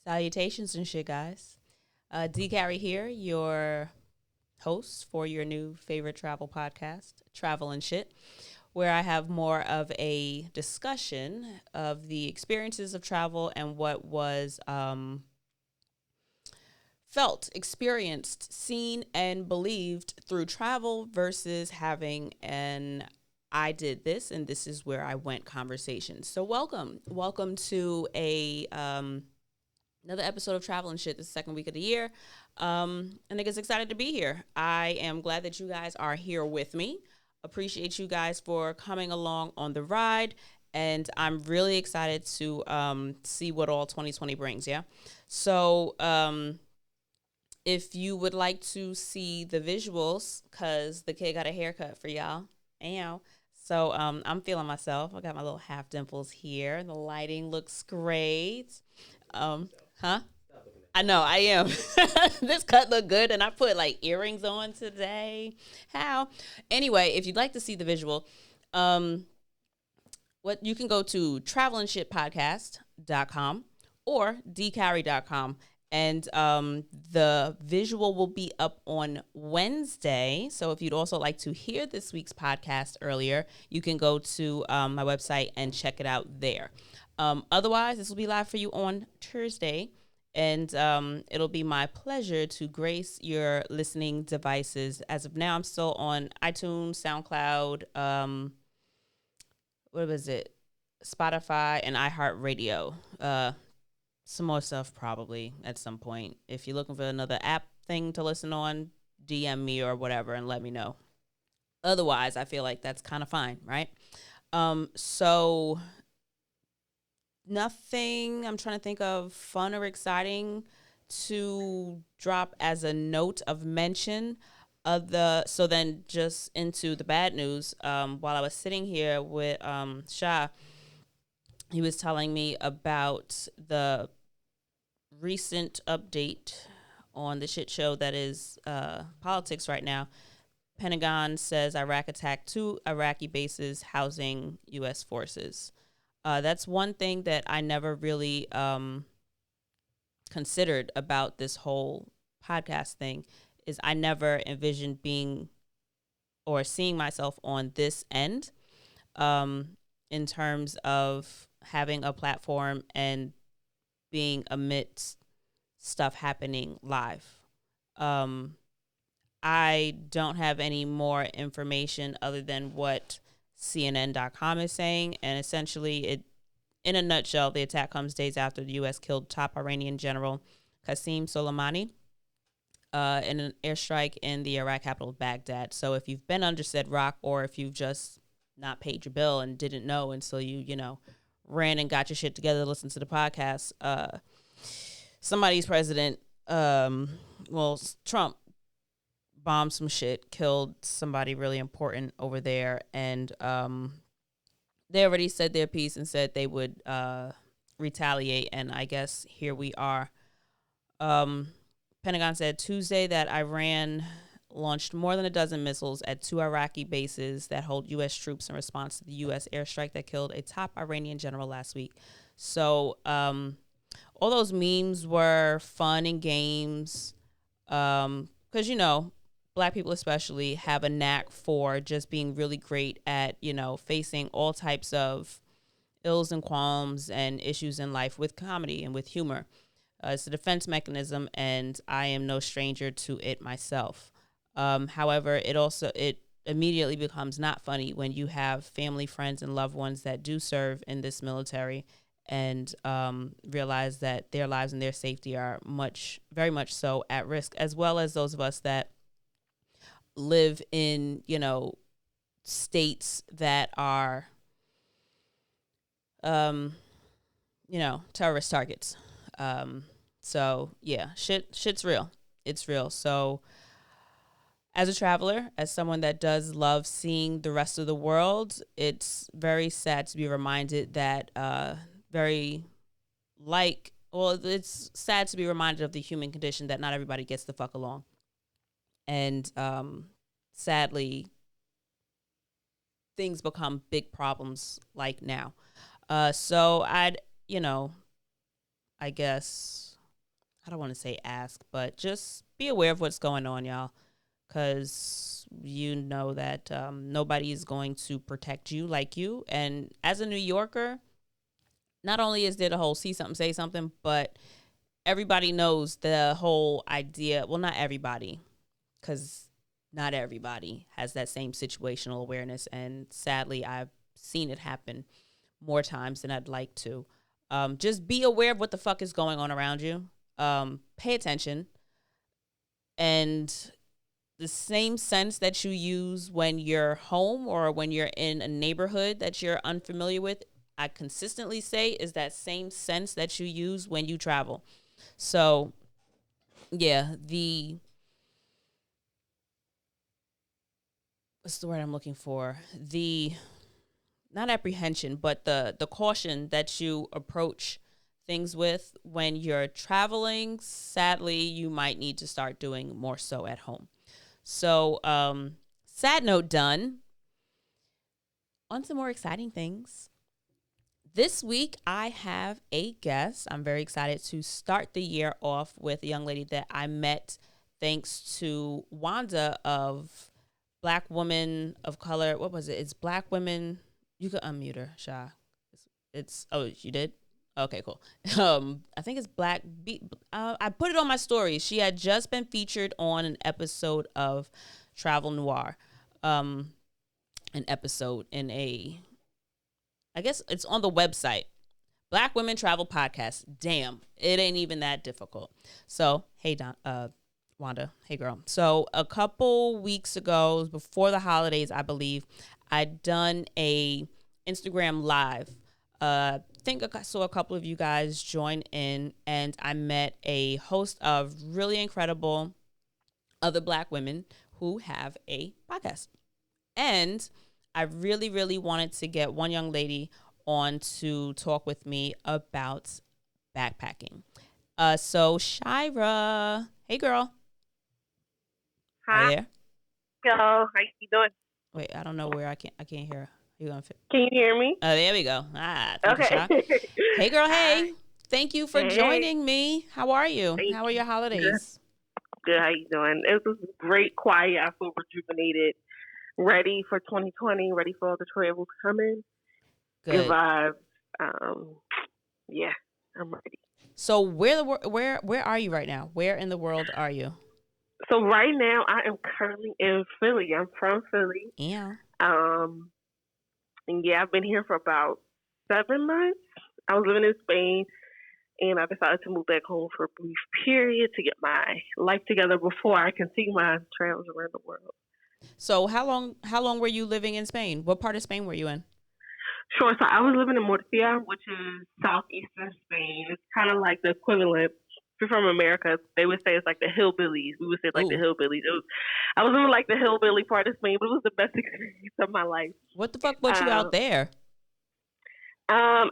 Salutations and shit, guys. D Carry here, your host for your new favorite travel podcast, Travel and Shit, where I have more of a discussion of the experiences of travel and what was felt, experienced, seen, and believed through travel versus having an I did this and this is where I went conversation. So welcome to a another episode of Travel and Shit. The second week of the year, and I guess excited to be here. I am glad that you guys are here with me. Appreciate you guys for coming along on the ride, and I'm really excited to see what all 2020 brings. Yeah, so if you would like to see the visuals, cause the kid got a haircut for y'all. Ow. So I'm feeling myself. I got my little half dimples here. The lighting looks great. Huh? I know I am. This cut look good, and I put like earrings on today. How? Anyway, if you'd like to see the visual, what you can go to travelandshitpodcast.com or dcarry.com. And the visual will be up on Wednesday. So if you'd also like to hear this week's podcast earlier, you can go to my website and check it out there. Otherwise, this will be live for you on Thursday. And it'll be my pleasure to grace your listening devices. As of now, I'm still on iTunes, SoundCloud, what was it? Spotify, and iHeartRadio. Some more stuff probably at some point. If you're looking for another app thing to listen on, DM me or whatever and let me know. Otherwise, I feel like that's kind of fine, right? So nothing I'm trying to think of fun or exciting to drop as a note of mention so then just into the bad news. While I was sitting here with Shah, he was telling me about the recent update on the shit show that is politics right now. Pentagon says Iraq attacked 2 Iraqi bases housing U.S. forces. That's one thing that I never really considered about this whole podcast thing is I never envisioned being or seeing myself on this end in terms of having a platform and being amidst stuff happening live. I don't have any more information other than what CNN.com is saying, and essentially, in a nutshell, the attack comes days after the U.S. killed top Iranian general Qasem Soleimani in an airstrike in the Iraq capital of Baghdad. So if you've been under said rock, or if you've just not paid your bill and didn't know until you ran and got your shit together to listen to the podcast, somebody's president, Trump, bombed some shit, killed somebody really important over there, and they already said their piece and said they would retaliate, and I guess here we are. Pentagon said Tuesday that Iran launched more than a dozen missiles at 2 Iraqi bases that hold U.S. troops in response to the U.S. airstrike that killed a top Iranian general last week. So all those memes were fun and games because, Black people especially have a knack for just being really great at, facing all types of ills and qualms and issues in life with comedy and with humor. It's a defense mechanism, and I am no stranger to it myself. However, it immediately becomes not funny when you have family, friends, and loved ones that do serve in this military and realize that their lives and their safety are very much so at risk, as well as those of us that live in, states that are, terrorist targets. So yeah, shit's real. It's real. So as a traveler, as someone that does love seeing the rest of the world, it's very sad to be reminded that it's sad to be reminded of the human condition that not everybody gets the fuck along. And sadly, things become big problems like now. So I guess I don't want to say ask, but just be aware of what's going on, y'all, because you know that nobody is going to protect you like you. And as a New Yorker, not only is there the whole see something, say something, but everybody knows the whole idea. Well, not everybody, because not everybody has that same situational awareness. And sadly, I've seen it happen more times than I'd like to. Just be aware of what the fuck is going on around you. Pay attention. And the same sense that you use when you're home or when you're in a neighborhood that you're unfamiliar with, I consistently say is that same sense that you use when you travel. So, yeah, what's the word I'm looking for? Not apprehension, but the caution that you approach things with when you're traveling, sadly, you might need to start doing more so at home. So, sad note done. On to more exciting things. This week, I have a guest. I'm very excited to start the year off with a young lady that I met thanks to Wanda of Black Women of Color. What was it? It's Black Women. You could unmute her, Sha. Oh, you did? Okay, cool. I think it's I put it on my story. She had just been featured on an episode of Travel Noir. An episode in I guess it's on the website. Black Women Travel Podcast. Damn, it ain't even that difficult. So, hey, Wanda. Hey, girl. So, a couple weeks ago, before the holidays, I believe, I'd done a Instagram live. I think I saw a couple of you guys join in, and I met a host of really incredible other Black women who have a podcast. And I really, really wanted to get one young lady on to talk with me about backpacking. So Shira, hey girl. Hi. Are you there? Hello. How you doing? Wait, I don't know where I can't hear. You gonna fit? Can you hear me? Oh, there we go. Thank you, Okay. Sha. Hey girl, Hi. hey. Thank you for Hey. joining me. How are you? Thank How are your holidays? Good. How you doing? It was great, quiet. I feel rejuvenated, ready for 2020, ready for all the travel to come in. Good Good. vibes. Yeah, I'm ready. So where are you right now? Where in the world are you? So right now, I am currently in Philly. I'm from Philly. Yeah. And yeah, I've been here for about 7 months. I was living in Spain, and I decided to move back home for a brief period to get my life together before I continue my travels around the world. So how long were you living in Spain? What part of Spain were you in? Sure. So I was living in Murcia, which is southeastern Spain. It's kind of like the equivalent. If you're from America, they would say it's like the hillbillies. We would say like the hillbillies. I was in like the hillbilly part of Spain, but it was the best experience of my life. What the fuck put you out there? I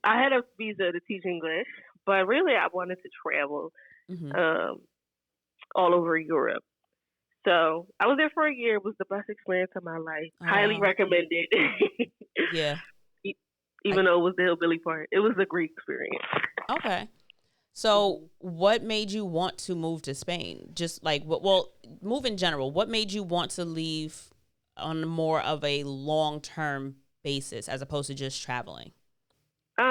had a visa to teach English, but really I wanted to travel all over Europe. So I was there for a year. It was the best experience of my life. Highly recommended. Yeah. Even though it was the hillbilly part, it was a great experience. Okay. So what made you want to move to Spain? Just like, move in general. What made you want to leave on more of a long-term basis as opposed to just traveling? So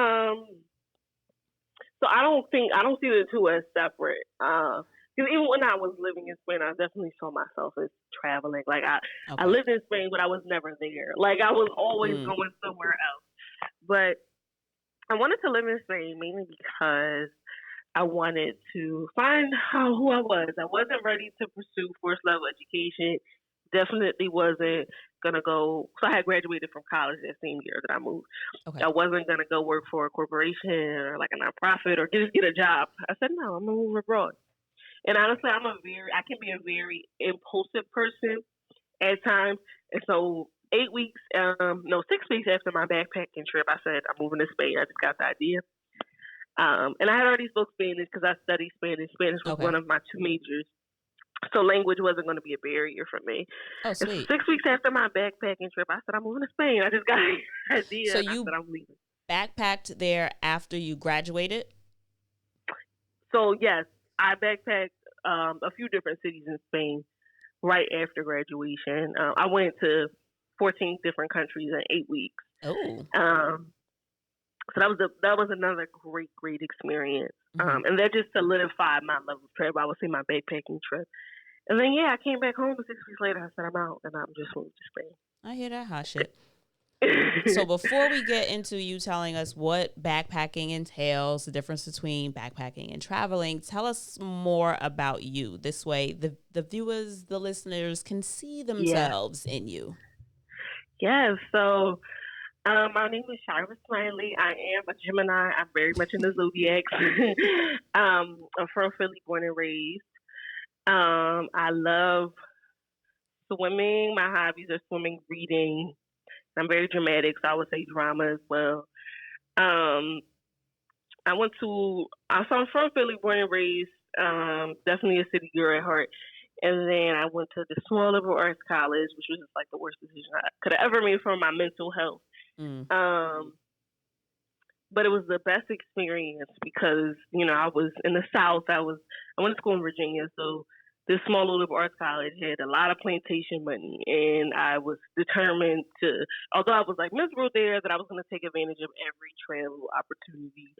I don't see the two as separate. Because even when I was living in Spain, I definitely saw myself as traveling. Like I lived in Spain, but I was never there. Like I was always going somewhere else. But I wanted to live in Spain mainly because I wanted to find who I was. I wasn't ready to pursue first level education. Definitely wasn't gonna go. So I had graduated from college that same year that I moved. Okay. I wasn't gonna go work for a corporation or like a nonprofit or just get a job. I said no, I'm gonna move abroad. And honestly, I can be a very impulsive person at times. And so 6 weeks after my backpacking trip, I said, I'm moving to Spain. I just got the idea. And I had already spoke Spanish because I studied Spanish. Spanish was one of my two majors. So language wasn't going to be a barrier for me. Oh, sweet. And 6 weeks after my backpacking trip, I said, I'm moving to Spain. I just got the idea. So you I'm leaving. Backpacked there after you graduated? So yes, I backpacked a few different cities in Spain right after graduation. I went to 14 different countries in 8 weeks. Oh. So that was another great experience. Mm-hmm. And that just solidified my level of travel. I would say my backpacking trip. And then I came back home, and 6 weeks later I said I'm out, and I'm just moved to Spain. I hear that hot shit. So before we get into you telling us what backpacking entails, the difference between backpacking and traveling, tell us more about you. This way the viewers, the listeners can see themselves in you. Yes. So my name is Shira Smiley. I am a Gemini. I'm very much in the zodiac. I'm from Philly, born and raised. I love swimming. My hobbies are swimming, reading. I'm very dramatic, so I would say drama as well. Um, so I'm from Philly, born and raised. Definitely a city girl at heart. And then I went to the small liberal arts college, which was just like the worst decision I could have ever made for my mental health. But it was the best experience because, I was in the South. I went to school in Virginia, so this small liberal arts college had a lot of plantation money, and I was determined to, although I was like miserable there, that I was going to take advantage of every travel opportunity,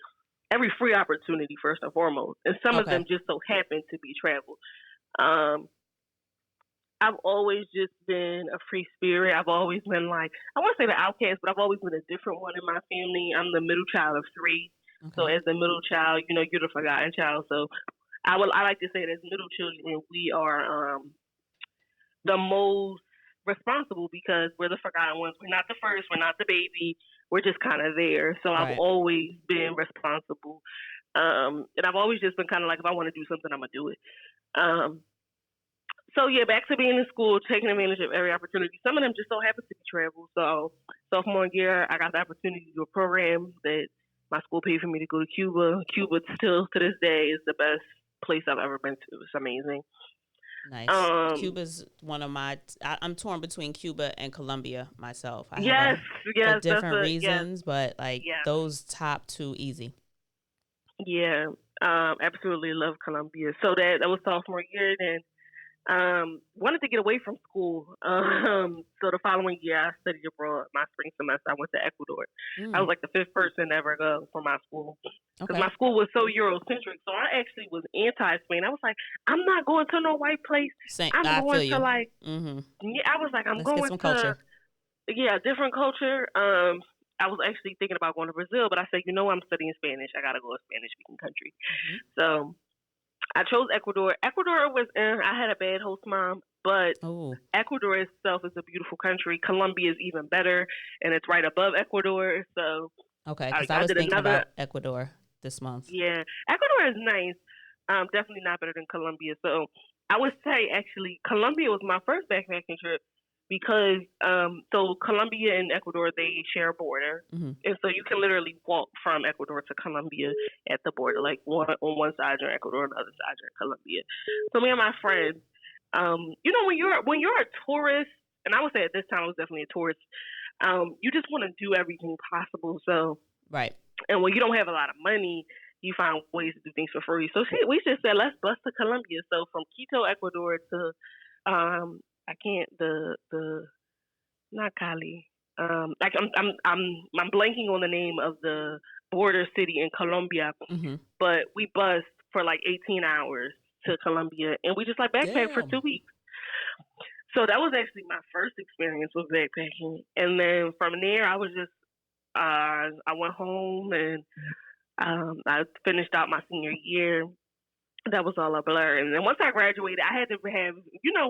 every free opportunity first and foremost. And some of them just so happened to be travel. I've always just been a free spirit. I've always been like, I won't say the outcast, but I've always been a different one in my family. I'm the middle child of three. Okay. So as the middle child, you're the forgotten child. So I like to say that as middle children, we are the most responsible because we're the forgotten ones. We're not the first. We're not the baby. We're just kind of there. So I've always been responsible. And I've always just been kind of like, if I want to do something, I'm going to do it. So back to being in school, taking advantage of every opportunity. Some of them just so happen to be travel. So sophomore year, I got the opportunity to do a program that my school paid for me to go to Cuba. Cuba still to this day is the best place I've ever been to. It's amazing. Nice. Cuba's one of my. I'm torn between Cuba and Colombia myself. I have for different reasons, but those top two easy. Yeah, absolutely love Colombia. So that was sophomore year, then. Wanted to get away from school. So the following year I studied abroad. My spring semester, I went to Ecuador. I was like the fifth person to ever go from my school. Because my school was so Eurocentric. So I actually was anti-Spain. I was like, I'm not going to no white place. I'm going to like, I was like, Let's going get some culture. Different culture. I was actually thinking about going to Brazil, but I said, I'm studying Spanish. I got to go to a Spanish-speaking country. So I chose Ecuador. Ecuador was, I had a bad host mom, but Ecuador itself is a beautiful country. Colombia is even better, and it's right above Ecuador. So because I was thinking about Ecuador this month. Yeah, Ecuador is nice. Definitely not better than Colombia. So I would say actually Colombia was my first backpacking trip because so Colombia and Ecuador, they share a border, and so you can literally walk from Ecuador to Colombia at the border, like on one side you're Ecuador, on the other side you're Colombia. So me and my friends, when you're a tourist, and I would say at this time I was definitely a tourist, you just want to do everything possible. So and when you don't have a lot of money, you find ways to do things for free. So we just said, let's bust to Colombia. So from Quito, Ecuador to I can't not Cali. Like I'm blanking on the name of the border city in Colombia, but we bus for like 18 hours to Colombia, and we just like backpacked for 2 weeks. So that was actually my first experience with backpacking, and then from there I was just I went home and I finished out my senior year. That was all a blur. And then once I graduated, I had to have,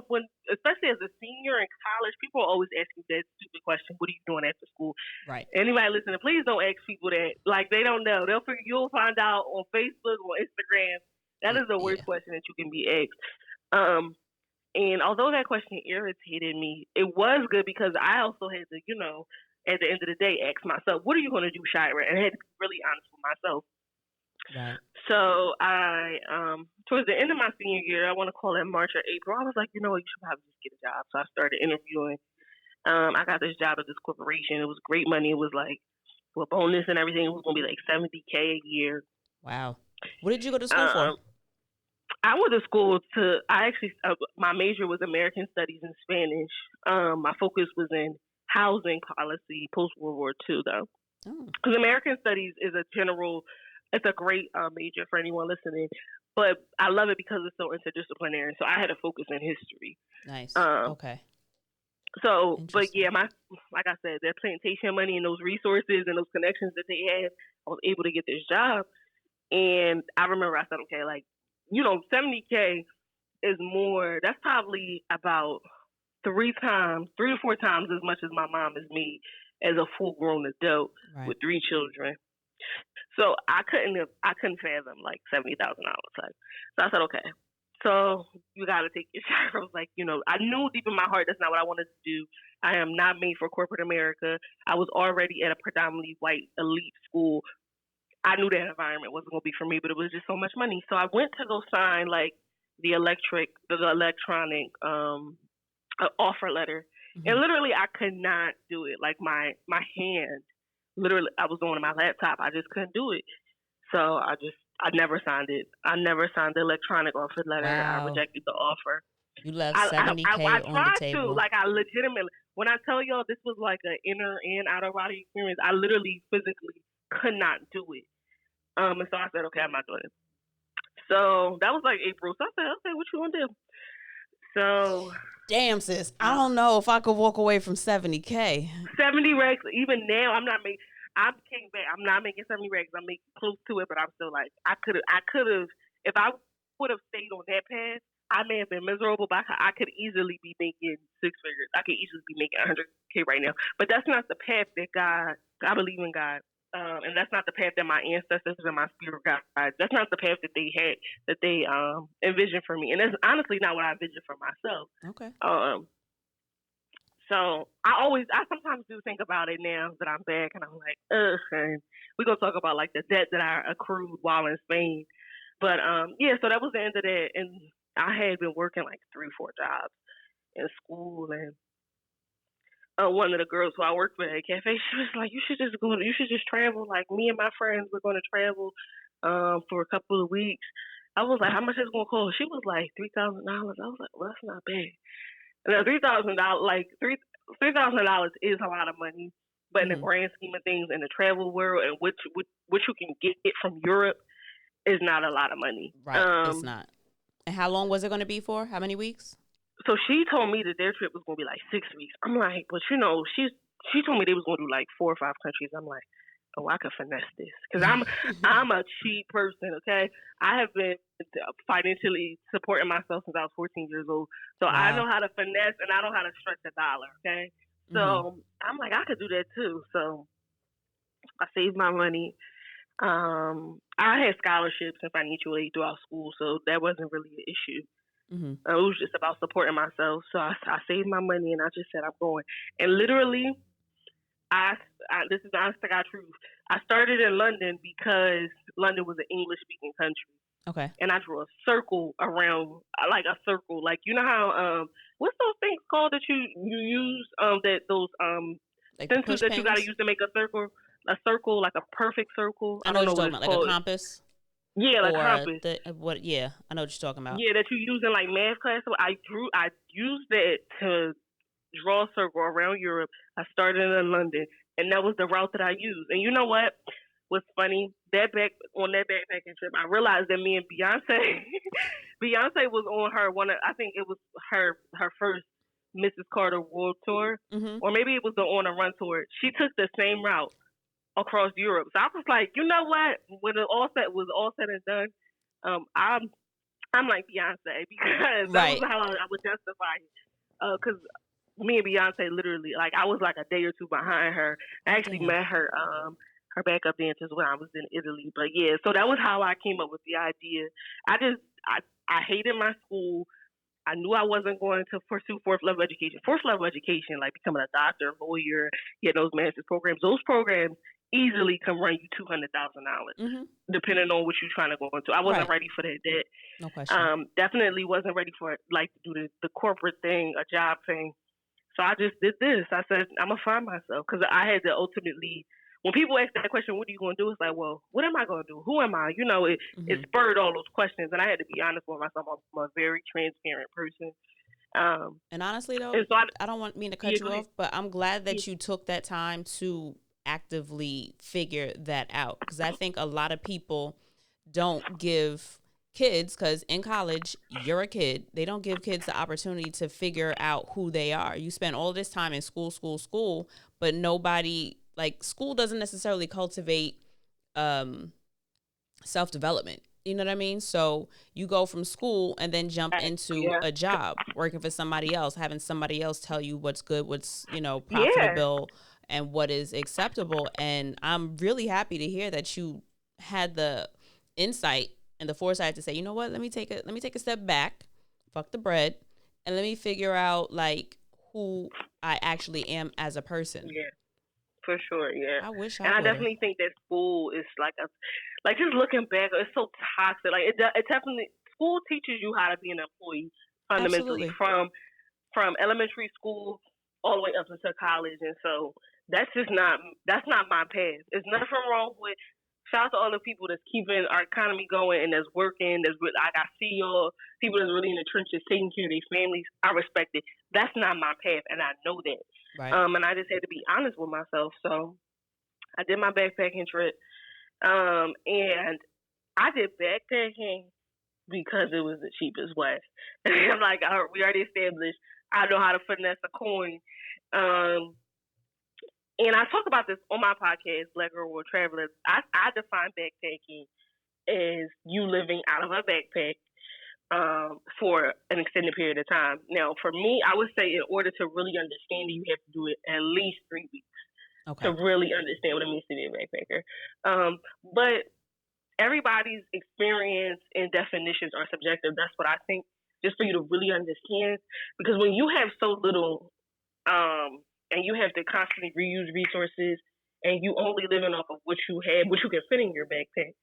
when, especially as a senior in college, people always ask me that stupid question, what are you doing after school? Right. Anybody listening, please don't ask people that. Like, they don't know. You'll find out on Facebook or Instagram. That is the worst question that you can be asked. And although that question irritated me, it was good because I also had to, at the end of the day, ask myself, what are you going to do, Shira? And I had to be really honest with myself. Right. So I, towards the end of my senior year, I want to call it March or April, I was like, you should probably just get a job. So I started interviewing. I got this job at this corporation. It was great money. It was like, with bonus and everything, it was going to be like $70K a year. Wow. What did you go to school for? Um, I went to school to. I actually my major was American Studies and Spanish. My focus was in housing policy post World War II, though, Oh, because American Studies is a general. It's a great major for anyone listening, but I love it because it's so interdisciplinary. So I had a focus in history. nice. Um, Okay. so, but Interesting. yeah, like I said, their plantation money and those resources and those connections that they had, I was able to get this job. And I remember I said, okay, like, 70K is more, that's probably about three to four times as much as my mom has made as a full grown adult Right. with three children. So I couldn't fathom like $70,000. Like, so I said, okay. So you got to take your shot. I was like, I knew deep in my heart that's not what I wanted to do. I am not made for corporate America. I was already at a predominantly white elite school. I knew that environment wasn't going to be for me, but it was just so much money. So I went to go sign like the electronic offer letter, and Mm-hmm. literally I could not do it. Like my hand, literally, I was doing it on my laptop. I just couldn't do it. So I never signed it. I never signed the electronic offer letter. I Wow. rejected the offer. You left I 70K on the tried to. table. Like, I legitimately, when I tell y'all this was like an inner and outer body experience, I literally physically could not do it. And so I said, okay, I'm not doing it. So that was like April. So I said, okay, what you want to do? So Damn, sis. I uh, don't know if I could walk away from 70K. 70 racks. Even now, I'm not making. I came back. I'm not making 70 racks. I'm making close to it, but I'm still like, I could have. If I would have stayed on that path, I may have been miserable, but I could easily be making six figures. I could easily be making 100K right now. But that's not the path that God. I believe in God. And that's not the path that my ancestors and my spirit guides. That's not the path that they had, that they envisioned for me, and that's honestly not what I envisioned for myself. Okay. Um, so I sometimes do think about it now that I'm back, and I'm like, ugh. And we're gonna talk about like the debt that I accrued while in Spain. But yeah, so that was the end of that, and I had been working like 3, 4 jobs in school, and one of the girls who I worked with at a cafe, she was like, you should just travel. Like, me and my friends, we're going to travel for a couple of weeks. I was like, how much is it going to cost? She was like, $3,000. I was like, well, that's not bad. And $3,000, like $3,000 is a lot of money, but in the Mm-hmm. grand scheme of things, in the travel world, and what you can get from Europe is not a lot of money. Right. It's not. And how long was it going to be for? How many weeks? So she told me that their trip was going to be like 6 weeks. I'm like, but she told me they was going to do like 4 or 5 countries. I'm like, oh, I could finesse this because I'm a cheap person. Okay, I have been financially supporting myself since I was 14 years old, so I know Wow. how to finesse and I know how to stretch a dollar. Okay, Mm-hmm. so I'm like, I could do that too. So I saved my money. I had scholarships and financial aid throughout school, so that wasn't really an issue. Mm-hmm. It was just about supporting myself. So I saved my money and I just said, I'm going. And literally, I, this is the honest to God truth. I started in London because London was an English speaking country. Okay. And I drew a circle around, like a circle. Like, you know how, what's those things called that you use, that those Like the sensors push that you got to pins? use to make a circle? A circle, like a perfect circle. I I know don't what know you're what talking it's about, like a called. compass Yeah, like or compass. the what? Yeah, I know what you're talking about. Yeah, that you use in like math class. So I used that to draw a circle around Europe. I started in London, and that was the route that I used. And you know what? What's funny? That backpacking trip, I realized that me and Beyonce, Beyonce was on her I think it was her first Mrs. Carter World Tour, Mm-hmm. or maybe it was the On a Run tour. She took the same route across Europe. So I was like, you know what? When it was all said and done, I'm like Beyonce because that was Right. how I would justify it. Because me and Beyonce literally, like, I was like a day or two behind her. I Oh actually damn. met her backup dancers when I was in Italy. But yeah, so that was how I came up with the idea. I hated my school. I knew I wasn't going to pursue fourth level education. Fourth level education, like becoming a doctor, lawyer, get those master's programs. Those programs easily can run you $200,000, Mm-hmm. depending on what you're trying to go into. I wasn't Right. ready for that debt. No question. Definitely wasn't ready for like to do the corporate thing, a job thing. So I just did this. I said I'm gonna find myself because I had to ultimately when people ask that question, what are you going to do? It's like, well, what am I going to do? Who am I? You know, it spurred all those questions, and I had to be honest with myself. I'm a very transparent person. And honestly, though, and so I don't want me to cut you off, but I'm glad that you took that time to actively figure that out, because I think a lot of people don't give kids, because in college you're a kid, they don't give kids the opportunity to figure out who they are. You spend all this time in school, but nobody, like, school doesn't necessarily cultivate self-development. You know what I mean? So you go from school and then jump into a job, working for somebody else, having somebody else tell you what's good, what's, profitable, and what is acceptable. And I'm really happy to hear that you had the insight and the foresight to say, you know what, let me take a step back, fuck the bread, and let me figure out, like, who I actually am as a person. Yeah, for sure. Yeah, I wish I definitely think that school is like just looking back, it's so toxic. Like it definitely, school teaches you how to be an employee fundamentally. Absolutely. from elementary school all the way up into college, and so that's not my path. There's nothing wrong with. Shout out to all the people that's keeping our economy going and that's working. I see y'all people that's really in the trenches taking care of their families. I respect it. That's not my path, and I know that. Right. And I just had to be honest with myself. So I did my backpacking trip, and I did backpacking because it was the cheapest way. I'm like, we already established I know how to finesse a coin. And I talk about this on my podcast, Black Girl World Travelers. I define backpacking as you living out of a backpack for an extended period of time. Now, for me, I would say in order to really understand it, you have to do it at least 3 weeks to really understand what it means to be a backpacker. But everybody's experience and definitions are subjective. That's what I think, just for you to really understand. Because when you have so little, and you have to constantly reuse resources, and you only living off of what you have, what you can fit in your backpack,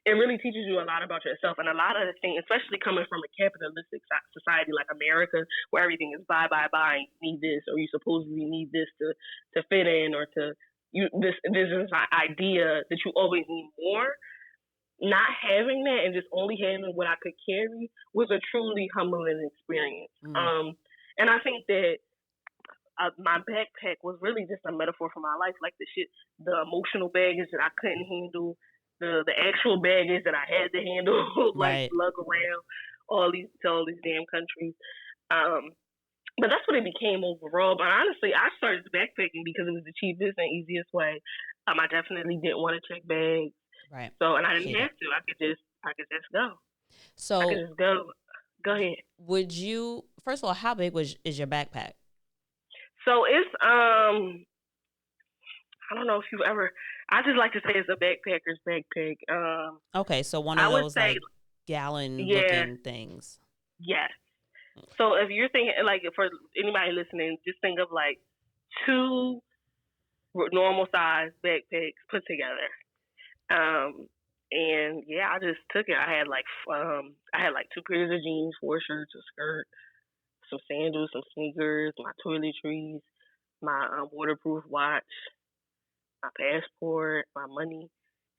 it really teaches you a lot about yourself. And a lot of the things, especially coming from a capitalistic society like America, where everything is buy, and you need this, or you supposedly need this to fit in, or this is an idea that you always need more. Not having that and just only having what I could carry was a truly humbling experience. And I think that my backpack was really just a metaphor for my life, like the emotional baggage that I couldn't handle, the actual baggage that I had to handle, like lug around all these damn countries. But that's what it became overall. But honestly, I started backpacking because it was the cheapest and easiest way. I definitely didn't want to check bags. Right. So, and I didn't have to. I could just go. So I could just go. Go ahead. Would you, first of all, how big is your backpack? So it's I don't know if you've ever. I just like to say it's a backpacker's backpack. Okay, so one of those like gallon looking things. Yes. So if you're thinking, like, for anybody listening, just think of like 2 normal size backpacks put together. And yeah, I just took it. I had like 2 pairs of jeans, 4 shirts, a skirt, some sandals, some sneakers, my toiletries, my waterproof watch, my passport, my money,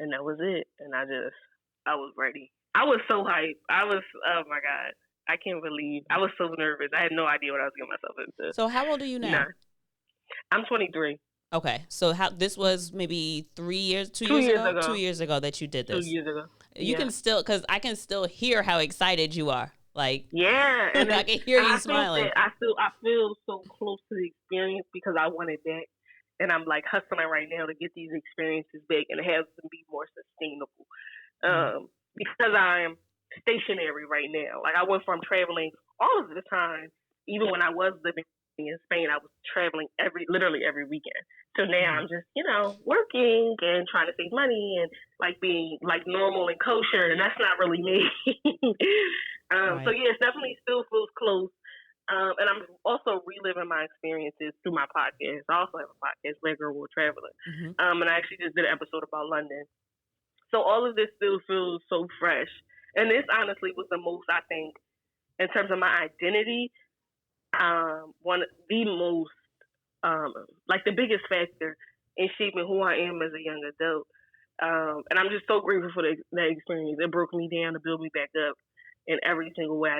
and that was it. And I was ready. I was so hyped. Oh my God. I can't believe. I was so nervous. I had no idea what I was getting myself into. So how old are you now? I'm 23. Okay. So this was maybe 2 years ago? 2 years ago that you did this. 2 years ago. You can still, because I can still hear how excited you are. Like, yeah, and I can hear you smiling. I feel so close to the experience because I want it back, and I'm like hustling right now to get these experiences back and have them be more sustainable. Because I'm stationary right now. Like, I went from traveling all of the time, even when I was living in Spain, I was traveling literally every weekend. So now I'm just, working and trying to save money and like being like normal and kosher, and that's not really me. So yeah, it definitely still feels close. And I'm also reliving my experiences through my podcast. I also have a podcast, Black Girl World Traveler. And I actually just did an episode about London. So all of this still feels so fresh. And this honestly was the most, I think, in terms of my identity, one of the most, like the biggest factor in shaping who I am as a young adult. And I'm just so grateful for that experience. It broke me down to build me back up in every single way.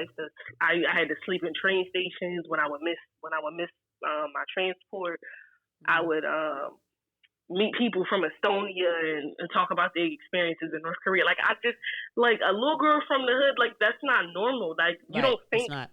I had to sleep in train stations when I would miss my transport. I would meet people from Estonia and talk about their experiences in North Korea. Like, I just, like, a little girl from the hood, like, that's not normal. Like, you don't think that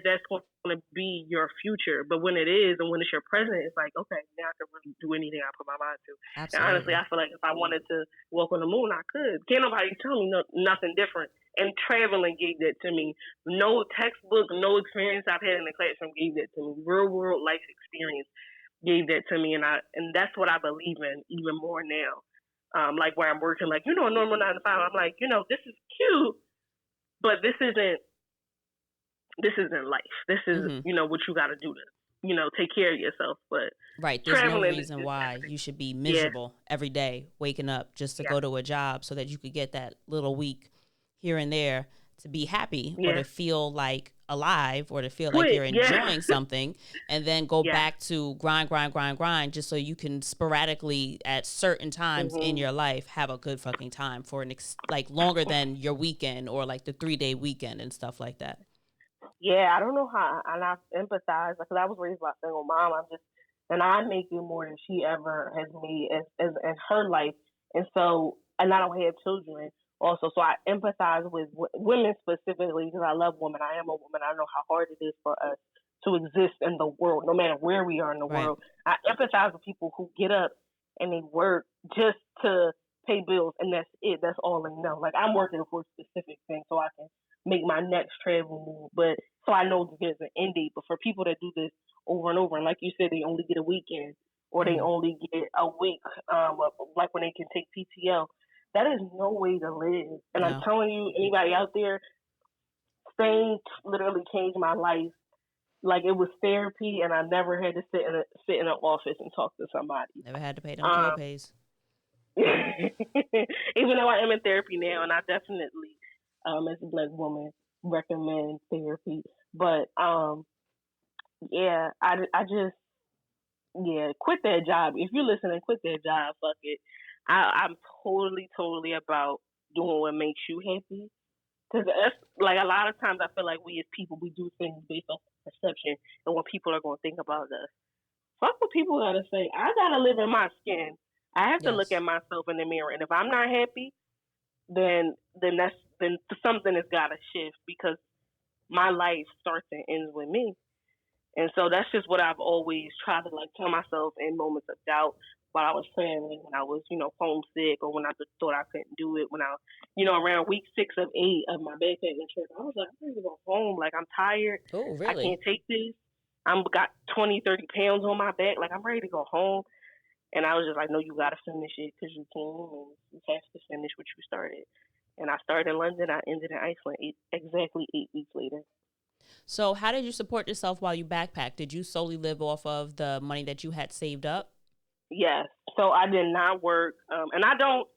that's going to be your future. But when it is, and when it's your present, it's like, okay, now I can really do anything I put my mind to. Absolutely. And honestly, I feel like if I wanted to walk on the moon, I could. Can't nobody tell me nothing different. And traveling gave that to me. No textbook, no experience I've had in the classroom gave that to me. Real world life experience gave that to me, and that's what I believe in even more now. Like, where I'm working, like, a normal 9 to 5. I'm like, this is cute, but this isn't life. This is what you got to do to take care of yourself. But right, there's no reason why you should be miserable every day, waking up just to go to a job so that you could get that little week here and there to be happy or to feel like alive or to feel like you're enjoying something, and then go back to grind just so you can sporadically at certain times in your life have a good fucking time for like longer than your weekend or like the 3-day weekend and stuff like that. Yeah, I don't know how, and I empathize because I was raised by a single mom. I'm making more than she ever has made as in her life, and I don't have children. Also, so I empathize with women specifically because I love women. I am a woman. I know how hard it is for us to exist in the world, no matter where we are in the world. I empathize with people who get up and they work just to pay bills, and that's it. That's all they know. Like, I'm working for a specific thing so I can make my next travel move, but so I know there's an end date. But for people that do this over and over, and like you said, they only get a weekend or they only get a week, like when they can take PTO. That is no way to live. And I'm telling you, anybody out there, Spain literally changed my life. Like, it was therapy, and I never had to sit in an office and talk to somebody. Never had to pay them co-pays. Even though I am in therapy now, and I definitely, as a Black woman, recommend therapy. But I just quit that job. If you're listening, quit that job. Fuck it. I'm totally about doing what makes you happy. Because like, a lot of times I feel like we as people, we do things based off perception and what people are going to think about us. Fuck what people got to say. I got to live in my skin. I have to look at myself in the mirror. And if I'm not happy, then something has got to shift, because my life starts and ends with me. And so that's just what I've always tried to, like, tell myself in moments of doubt while I was traveling, when I was, homesick, or when I just thought I couldn't do it. When I, around week 6 of 8 of my backpacking trip, I was like, I'm ready to go home. Like, I'm tired. Oh, really? I can't take this. I'm got 20, 30 pounds on my back. Like, I'm ready to go home. And I was just like, no, you got to finish it because you can, and you have to finish what you started. And I started in London. I ended in Iceland exactly 8 weeks later. So how did you support yourself while you backpacked? Did you solely live off of the money that you had saved up? Yes. So I did not work. And I don't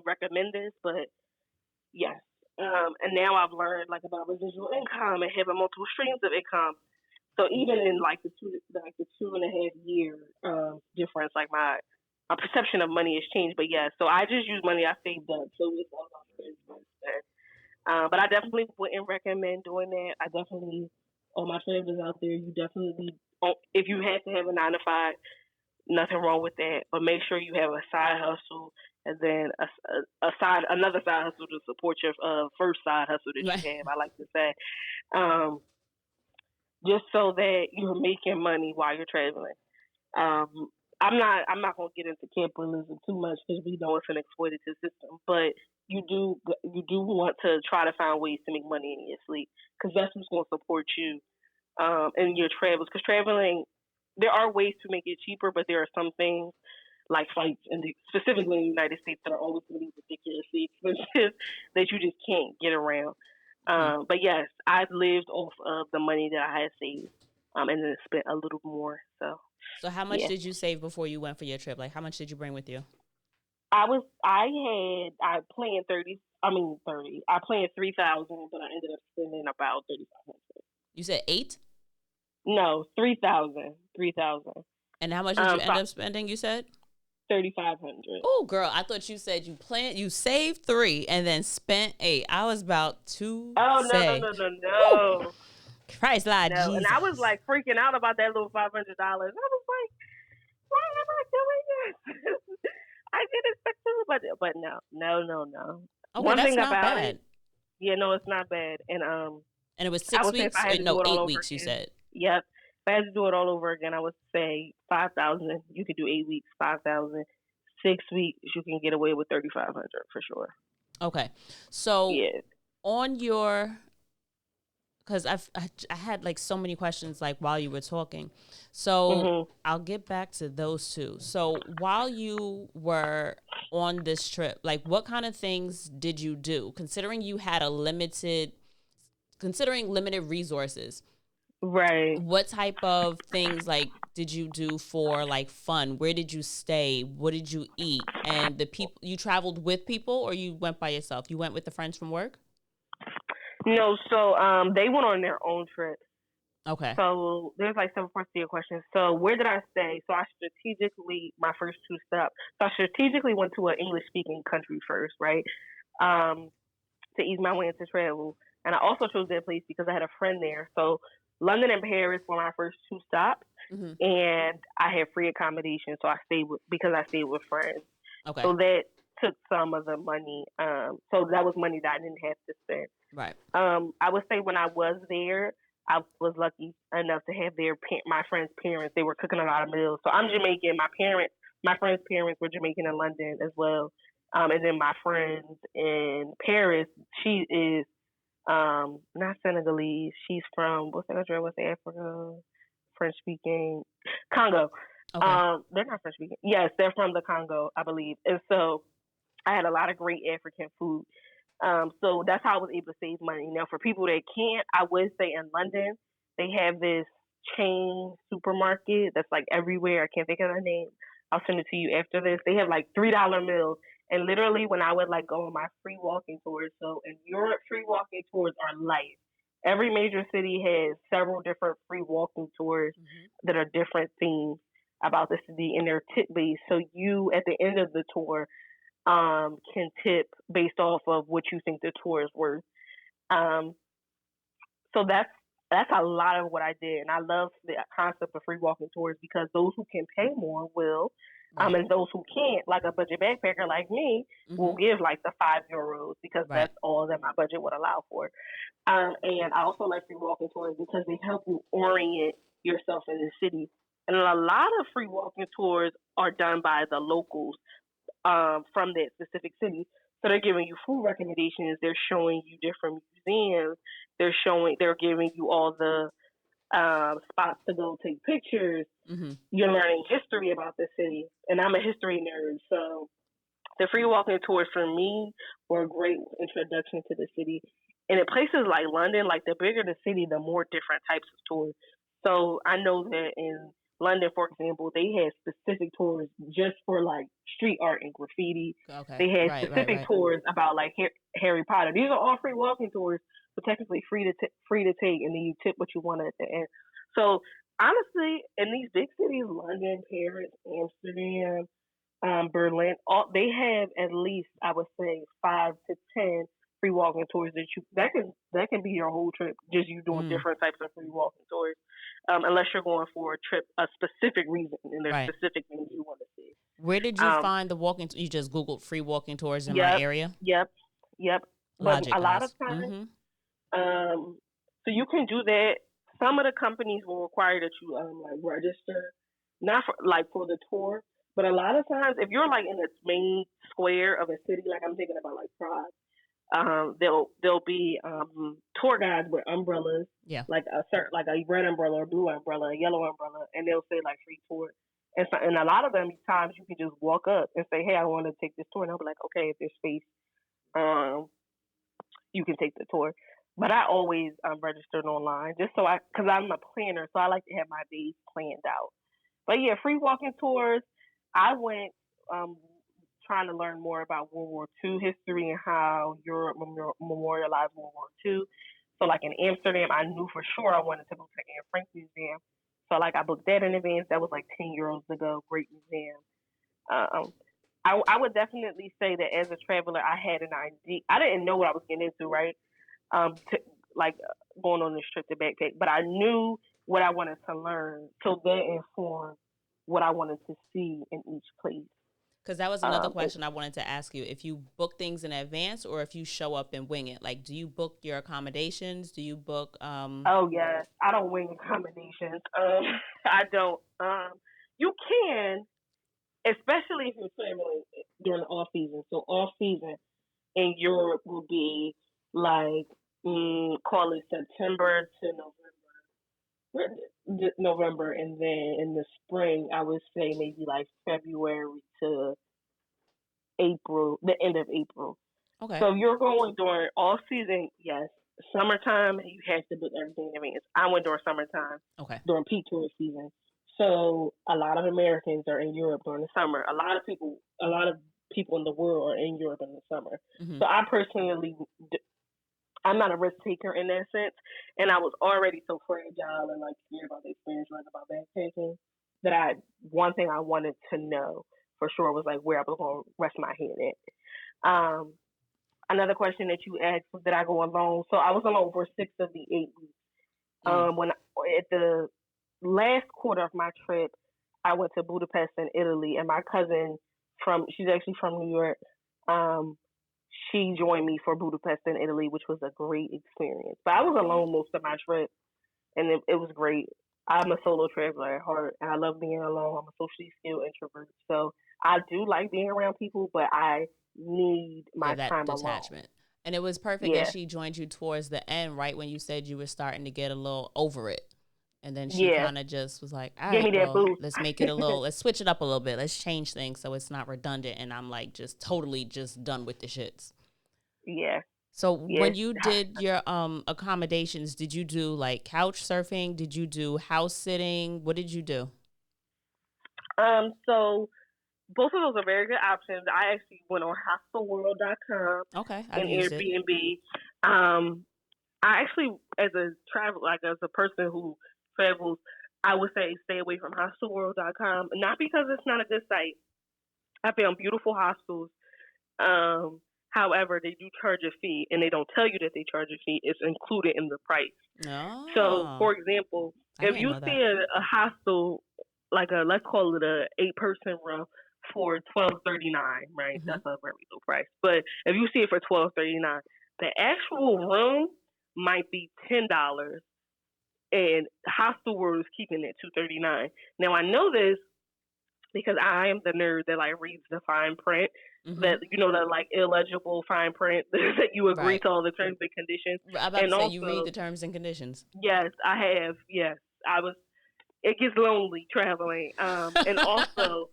recommend this, but yes. And now I've learned, like, about residual income and having multiple streams of income. So even in like the 2.5 year difference, like, my perception of money has changed. But yeah, so I just use money I saved up. So it's all about investment. But I definitely wouldn't recommend doing that. I definitely, all my travelers out there, you definitely, if you have to have a 9 to 5, nothing wrong with that. But make sure you have a side hustle, and then another side hustle to support your first side hustle that you have. I like to say, just so that you're making money while you're traveling. I'm not gonna get into capitalism too much because we know it's an exploitative system, but you do want to try to find ways to make money in your sleep, because that's what's going to support you in your travels. Because traveling, there are ways to make it cheaper, but there are some things like flights, and specifically in the United States, that are always going to be ridiculously expensive that you just can't get around. But yes, I've lived off of the money that I had saved, and then spent a little more. So how much did you save before you went for your trip? Like, how much did you bring with you? I planned 30. I planned 3,000, but I ended up spending about 3,500. You said 8? No, 3,000. 3,000. And how much did you end up spending, you said? $3,500. Oh, girl, I thought you said you saved 3 and then spent 8. I was about to say. No. Christ, Lord no. Jesus. And I was like freaking out about that little $500. I was like, why am I doing this? I didn't expect to, but no. Okay, One that's thing not about bad. it, yeah, no, it's not bad. And it was 6 weeks? No, 8 weeks, you said. Yep. If I had to do it all over again, I would say 5,000. You could do 8 weeks, 5,000. 6 weeks, you can get away with 3,500 for sure. Okay, so on your, because I had like so many questions like while you were talking, so I'll get back to those two. So while you were on this trip, like what kind of things did you do? Considering limited resources, right? What type of things like did you do for like fun? Where did you stay? What did you eat? And the people, you traveled with people or you went by yourself? You went with the friends from work? No, so they went on their own trip. Okay. So there's like several parts to your question. So where did I stay? So I strategically, my first 2 stops. So I strategically went to an English speaking country first, right? To ease my way into travel. And I also chose that place because I had a friend there. So London and Paris were my first 2 stops. And I had free accommodation, so I stayed with friends. Okay. So that took some of the money. So that was money that I didn't have to spend. Right. I would say when I was there, I was lucky enough to have my friends' parents. They were cooking a lot of meals. So I'm Jamaican. My friends' parents were Jamaican in London as well. And then my friend in Paris, she is not Senegalese. She's from what's the country? What's Africa? French speaking Congo. Okay. They're not French speaking. Yes, they're from the Congo, I believe. And so I had a lot of great African food. So that's how I was able to save money. Now, for people that can't, I would say in London they have this chain supermarket that's like everywhere. I can't think of the name. I'll send it to you after this. They have like $3 meals. And literally, when I would like go on my free walking tours, so in Europe, free walking tours are life. Every major city has several different free walking tours that are different themes about the city, and they're tip based. So you, at the end of the tour, can tip based off of what you think the tour is worth. So that's a lot of what I did, and I love the concept of free walking tours because those who can pay more will. And those who can't, like a budget backpacker like me, will give like the €5 because that's all that my budget would allow for. And I also like free walking tours because they help you orient yourself in the city. And a lot of free walking tours are done by the locals from that specific city. So they're giving you food recommendations. They're showing you different museums. They're giving you all the spots to go take pictures. You're learning history about the city, and I'm a history nerd, so the free walking tours for me were a great introduction to the city. And in places like London, like the bigger the city, the more different types of tours. So I know that in London, for example, they had specific tours just for like street art and graffiti. Okay. They had specific tours about like Harry Potter. These are all free walking tours, but technically free to take, and then you tip what you want at the end. So honestly, in these big cities, London, Paris, Amsterdam, Berlin, they have at least, I would say, 5 to 10 free walking tours that can be your whole trip. Just you doing different types of free walking tours, unless you're going for a specific reason, and there's specific things you want to see. Where did you find the walking? You just Googled free walking tours in my area. Yep. Logic, but a lot of times, so you can do that. Some of the companies will require that you like register, not for the tour. But a lot of times, if you're like in the main square of a city, like I'm thinking about like Prague, there'll be tour guides with umbrellas, like a red umbrella, a blue umbrella, a yellow umbrella, and they'll say like free tour. And a lot of them times you can just walk up and say, hey, I want to take this tour, and they'll be like, okay, if there's space, you can take the tour. But I always registered online because I'm a planner, so I like to have my days planned out. But yeah, free walking tours. I went trying to learn more about World War II history and how Europe memorialized World War II. So like in Amsterdam, I knew for sure I wanted to go to the Anne Frank Museum. So like I booked that in advance. That was like 10 euros to go. Great museum. Um, I would definitely say that as a traveler, I had an idea. I didn't know what I was getting into, right? To, like going on this trip to backpack, but I knew what I wanted to learn, so that informed what I wanted to see in each place. Because that was another question I wanted to ask you. If you book things in advance or if you show up and wing it, like, do you book your accommodations? Do you book? Oh yes, I don't wing accommodations. I don't. You can, especially if you're traveling during off season. So off season in Europe will be like call it September to November, and then in the spring I would say maybe like February to April, the end of April. Okay. So you're going during all season, yes. Summertime, you have to book everything in advance. I went during summertime, okay, during peak tourist season. So a lot of Americans are in Europe during the summer. A lot of people in the world are in Europe in the summer. Mm-hmm. So I personally, I'm not a risk taker in that sense, and I was already so fragile and like scared about the experience, right, about backpacking, that one thing I wanted to know for sure was like where I was going to rest my head at. Another question that you asked was, did I go alone? So I was alone for 6 of the 8 weeks. When at the last quarter of my trip, I went to Budapest in Italy, and my cousin she's actually from New York. She joined me for Budapest in Italy, which was a great experience. But I was alone most of my trip, and it was great. I'm a solo traveler at heart, and I love being alone. I'm a socially skilled introvert, so I do like being around people, but I need my that time detachment. alone. And it was perfect that she joined you towards the end, right when you said you were starting to get a little over it. And then she kind of just was like, all right, well, let's make it let's switch it up a little bit. Let's change things so it's not redundant. And I'm like just totally just done with the shits. Yeah. So when you did your accommodations, did you do like couch surfing? Did you do house sitting? What did you do? So both of those are very good options. I actually went on hostelworld.com and Airbnb. I actually, as a travel, like as a person who travels, I would say stay away from hostelworld.com. Not because it's not a good site. I found beautiful hostels. However, they do charge a fee, and they don't tell you that they charge a fee. It's included in the price. Oh. So, for example, if you see a hostel, like let's call it a 8-person room for $12.39, right? Mm-hmm. That's a very low price. But if you see it for $12.39, the actual room might be $10, and Hostel World is keeping it $2.39. Now I know this because I am the nerd that like reads the fine print. Mm-hmm. That the like illegible fine print that you agree to all the terms and conditions. I'm about to say, you read the terms and conditions. Yes, I have. Yes, I was. It gets lonely traveling, and also,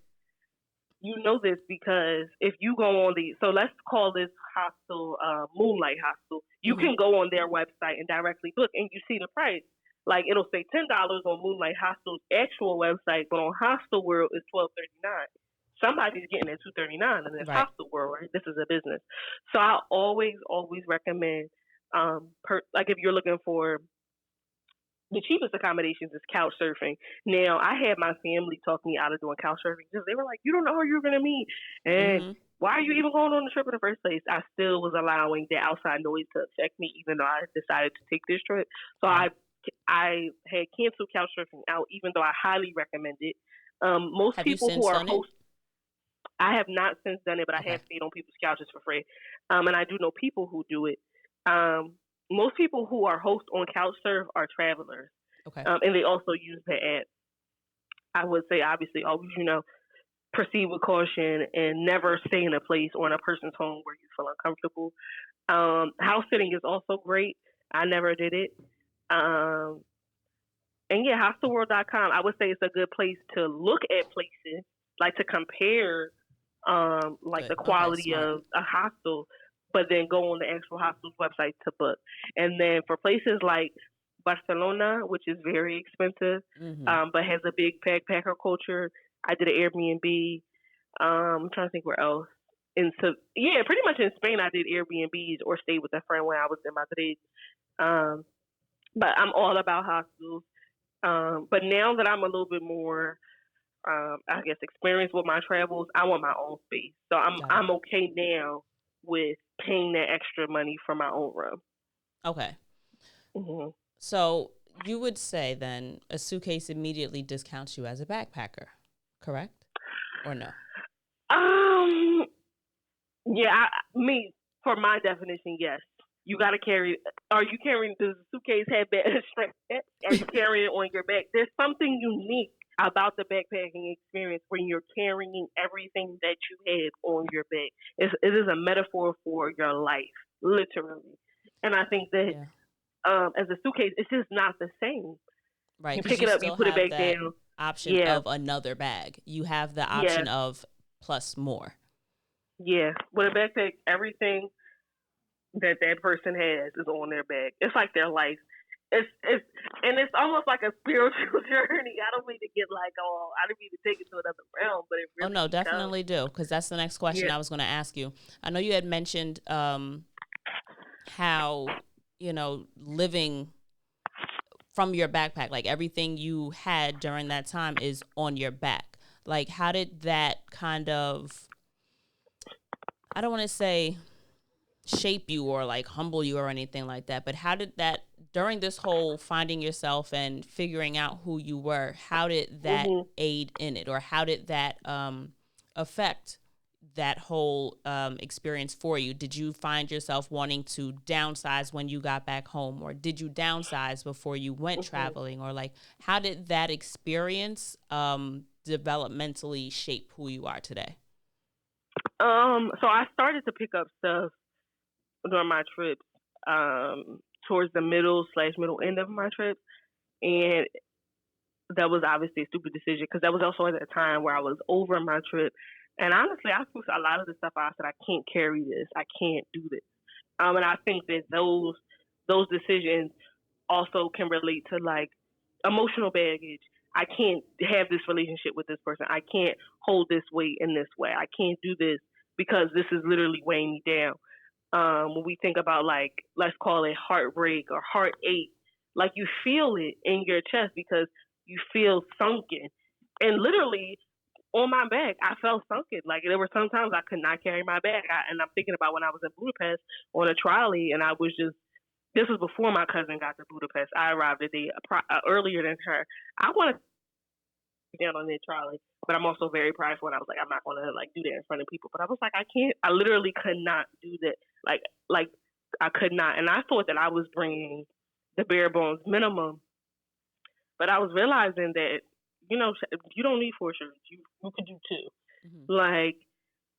this because if you go on so let's call this hostel Moonlight Hostel. You can go on their website and directly book, and you see the price. Like it'll say $10 on Moonlight Hostel's actual website, but on Hostel World it's $12.39. Somebody's getting it $2.39, and it's Hostel World, right? This is a business. So I always recommend, like if you're looking for the cheapest accommodations is Couchsurfing. Now I had my family talk me out of doing Couchsurfing because they were like, "You don't know who you're gonna meet, and why are you even going on the trip in the first place?" I still was allowing the outside noise to affect me, even though I decided to take this trip. So I had canceled Couchsurfing out, even though I highly recommend it. Most people who are hosts, I have not since done it, but I have stayed on people's couches for free. And I do know people who do it. Most people who are hosts on Couchsurf are travelers. Okay. And they also use the app. I would say, obviously, always, proceed with caution and never stay in a place or in a person's home where you feel uncomfortable. House sitting is also great. I never did it. And yeah, hostelworld.com, I would say it's a good place to look at places, like to compare like the quality of a hostel, but then go on the actual hostel's website to book. And then for places like Barcelona, which is very expensive, but has a big backpacker culture, I did an Airbnb. I'm trying to think where else. Pretty much in Spain, I did Airbnbs or stayed with a friend when I was in Madrid. But I'm all about hostels. But now that I'm a little bit more, I guess, experienced with my travels, I want my own space. So Got it. I'm okay now with paying that extra money for my own room. Okay. Hmm. So you would say then a suitcase immediately discounts you as a backpacker, correct? Or no? Um, yeah, me, for my definition, yes. You got to carry. Are you carrying? Does the suitcase have bag strap? Are you carrying it on your back? There's something unique about the backpacking experience when you're carrying everything that you have on your back. It is a metaphor for your life, literally. And I think that Yeah. as a suitcase, it's just not the same. Right. You Because pick you it up, you still put it have back that down. option Yeah, of another bag. You have the yeah, option of plus more. yeah. With a backpack, everything that person has is on their back. It's like their life. It's and it's almost like a spiritual journey. I don't mean to get like, oh, I didn't mean to take it to another realm, but it Oh, really no, becomes. definitely do. Because that's the next question Yeah. I was going to ask you. I know you had mentioned how, living from your backpack, like everything you had during that time is on your back. Like, how did that kind of, I don't want to say shape you or like humble you or anything like that, but how did that, during this whole finding yourself and figuring out who you were, how did that Mhm. aid in it, or how did that affect that whole experience for you? Did you find yourself wanting to downsize when you got back home, or did you downsize before you went Mhm. traveling, or like how did that experience developmentally shape who you are today? So I started to pick up stuff during my trips. Towards the middle end of my trip, and that was obviously a stupid decision because that was also at a time where I was over my trip. And honestly, I put a lot of the stuff out. I said, I can't carry this. I can't do this. And I think that those decisions also can relate to like emotional baggage. I can't have this relationship with this person. I can't hold this weight in this way. I can't do this because this is literally weighing me down. When we think about like, let's call it heartbreak or heartache, like you feel it in your chest because you feel sunken. And literally on my back, I felt sunken. Like there were some times I could not carry my bag. And I'm thinking about when I was in Budapest on a trolley, and I was just. This was before my cousin got to Budapest. I arrived a day earlier than her. I wanted to get down on that trolley, but I'm also very prideful. And I was like, I'm not going to like do that in front of people. But I was like, I can't. I literally could not do that. Like I could not. And I thought that I was bringing the bare bones minimum, but I was realizing that you don't need four shirts. You could do two. Mm-hmm. Like,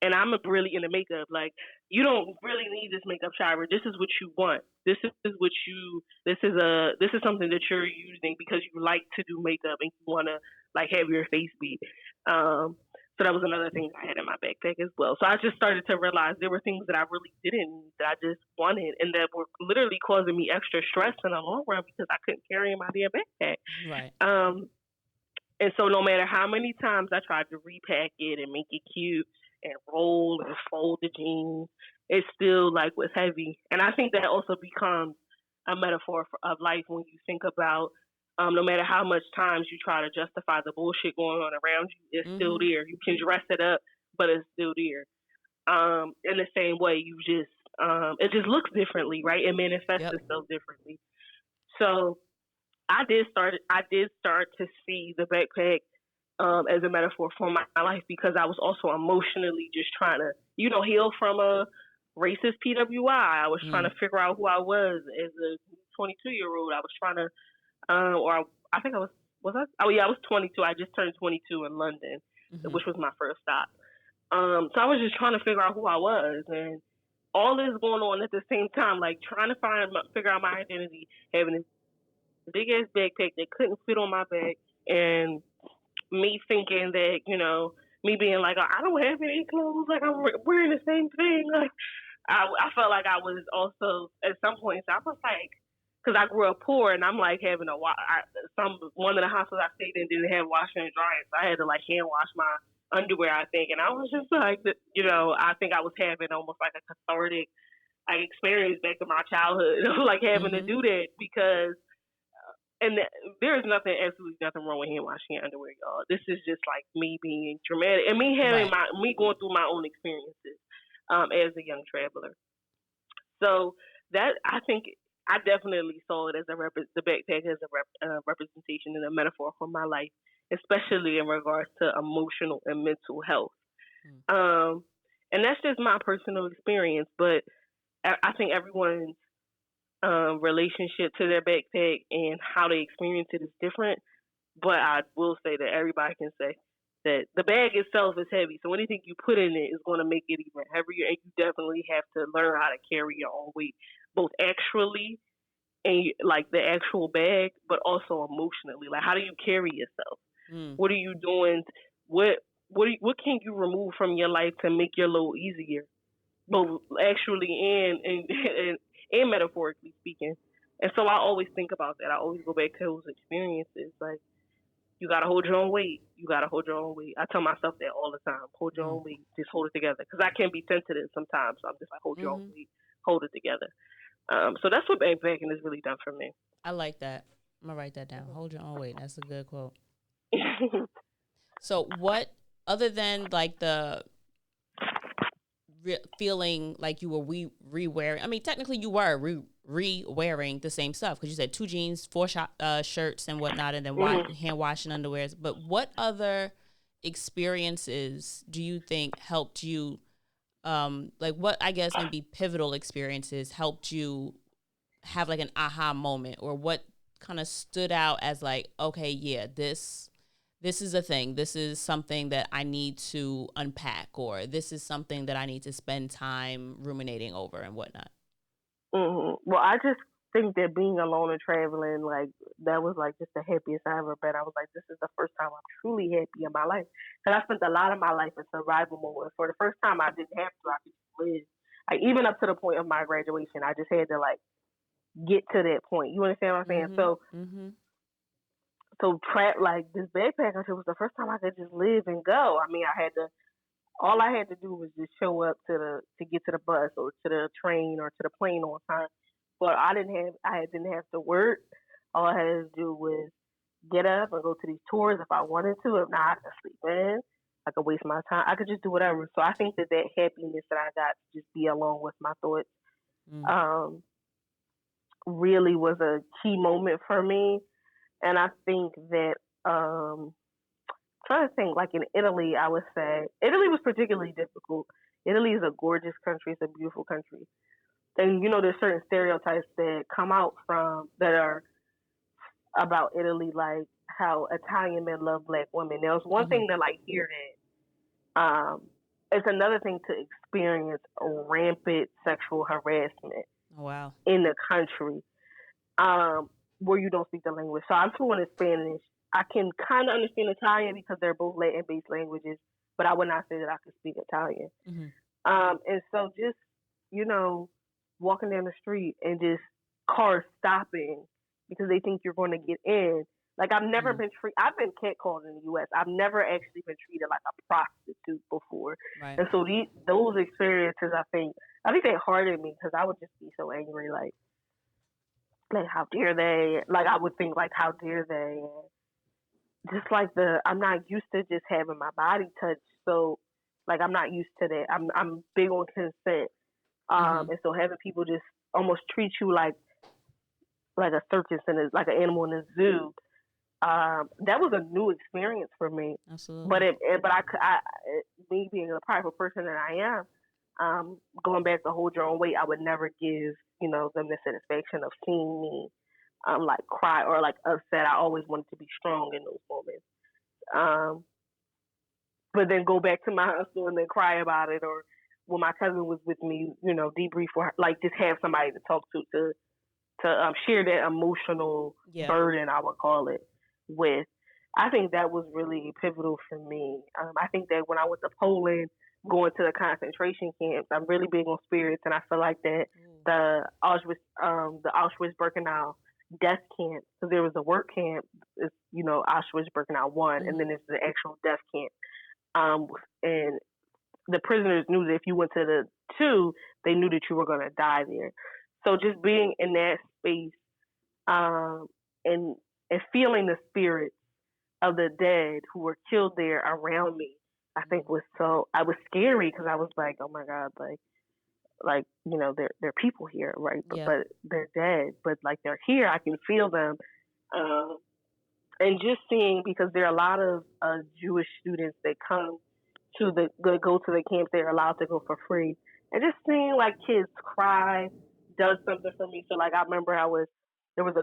and I'm really into makeup. Like, you don't really need this makeup shower. This is what you want. This is something that you're using because you like to do makeup and you want to like have your face be. So that was another thing I had in my backpack as well. So I just started to realize there were things that I really didn't need that I just wanted and that were literally causing me extra stress in the long run because I couldn't carry in my damn backpack. Right. Um, and so no matter how many times I tried to repack it and make it cute and roll and fold the jeans, it still like was heavy. And I think that also becomes a metaphor of life when you think about no matter how much times you try to justify the bullshit going on around you, it's still Mm-hmm. there. You can dress it up, but it's still there. In the same way, it just looks differently, right? It manifests Yep. itself differently. So I did start to see the backpack as a metaphor for my life because I was also emotionally just trying to, heal from a racist PWI. I was trying to Mm. figure out who I was as a 22-year-old. I was trying to, or I think was I? Oh yeah, I was 22. I just turned 22 in London, Mm-hmm. which was my first stop. So I was just trying to figure out who I was and all this going on at the same time, like trying to figure out my identity, having this big ass backpack that couldn't fit on my back, and me thinking that me being like, oh, I don't have any clothes, like I'm wearing the same thing. Like I felt like I was also at some point. I was like, because I grew up poor, and I'm like having one of the hostels I stayed in didn't have washing and drying, so I had to like hand wash my underwear, I think, and I was just like, I think I was having almost like a cathartic like experience back in my childhood, like having to Mm-hmm. do that because and there is absolutely nothing wrong with hand washing your underwear, y'all. This is just like me being dramatic and me having Right. me going through my own experiences as a young traveler. So that I think I definitely saw it as the backpack as a representation and a metaphor for my life, especially in regards to emotional and mental health. Mm. And that's just my personal experience, but I think everyone's relationship to their backpack and how they experience it is different. But I will say that everybody can say that the bag itself is heavy, so anything you put in it is going to make it even heavier, and you definitely have to learn how to carry your own weight, both actually and like the actual bag, but also emotionally. Like, how do you carry yourself? Mm. What are you doing? What can you remove from your life to make your load easier, both actually and metaphorically speaking? And so I always think about that. I always go back to those experiences. Like, you gotta hold your own weight. You gotta hold your own weight. I tell myself that all the time. Hold your own weight. Just hold it together. Because I can be sensitive sometimes. So I'm just like, hold your own weight. Hold it together. So that's what backpacking has really done for me. I like that. I'm gonna write that down. Hold your own weight. That's a good quote. So what, other than like the feeling like you were re-wearing, I mean, technically you were re-wearing the same stuff because you said 2 jeans, 4 shirts and whatnot, and then hand washing underwears. But what other experiences do you think helped you, like what I guess maybe pivotal experiences helped you have like an aha moment, or what kind of stood out as like, okay, yeah, this is a thing. This is something that I need to unpack, or this is something that I need to spend time ruminating over and whatnot. Well, I just think that being alone and traveling, like, that was like just the happiest I ever been. I was like, this is the first time I'm truly happy in my life. Because I spent a lot of my life in survival mode. For the first time, I didn't have to. I could just live. Like, even up to the point of my graduation, I just had to like get to that point. You understand what I'm saying? So like this backpacker trip was the first time I could just live and go. I mean, all I had to do was just show up to get to the bus or to the train or to the plane on time. But I didn't have to work. All I had to do was get up and go to these tours if I wanted to. If not, I could sleep in. I could waste my time. I could just do whatever. So I think that happiness that I got to just be alone with my thoughts, really was a key moment for me. And I think that, trying to think, like in Italy, I would say Italy was particularly difficult. Italy is a gorgeous country. It's a beautiful country. And, there's certain stereotypes that come out that are about Italy, like how Italian men love black women. Now, it's one thing to like hear that. It's another thing to experience rampant sexual harassment. Wow. In the country, where you don't speak the language. So I'm fluent in Spanish. I can kind of understand Italian because they're both Latin-based languages, but I would not say that I could speak Italian. And so just, walking down the street and just cars stopping because they think you're going to get in. Like, I've never been I've been catcalled in the U.S. I've never actually been treated like a prostitute before. Right. And so those experiences, I think they hardened me because I would just be so angry, like how dare they? Like, I would think, like, how dare they? And just like I'm not used to just having my body touched, so like I'm not used to that. I'm big on consent, and so having people just almost treat you like a circus and like an animal in a zoo. That was a new experience for me. Absolutely. But me being a prideful person that I am, going back to hold your own weight, I would never give them the satisfaction of seeing me like cry or like upset. I always wanted to be strong in those moments. But then go back to my hustle and then cry about it, or when my cousin was with me, debrief for her, like just have somebody to talk to share that emotional burden, I would call it, with. I think that was really pivotal for me. I think that when I went to Poland, going to the concentration camps, I'm really big on spirits, and I feel like that the Auschwitz-Birkenau death camp, because there was a work camp, it's, Auschwitz-Birkenau 1, and then there's the actual death camp. And the prisoners knew that if you went to the 2, they knew that you were going to die there. So just being in that space, and and feeling the spirits of the dead who were killed there around me, I think I was scary because I was like, oh my God, like, you know, they're people here, right? But they're dead, but like they're here. I can feel them. And just seeing, because there are a lot of Jewish students that come to go to the camp, they're allowed to go for free. And just seeing like kids cry does something for me. So like I remember there was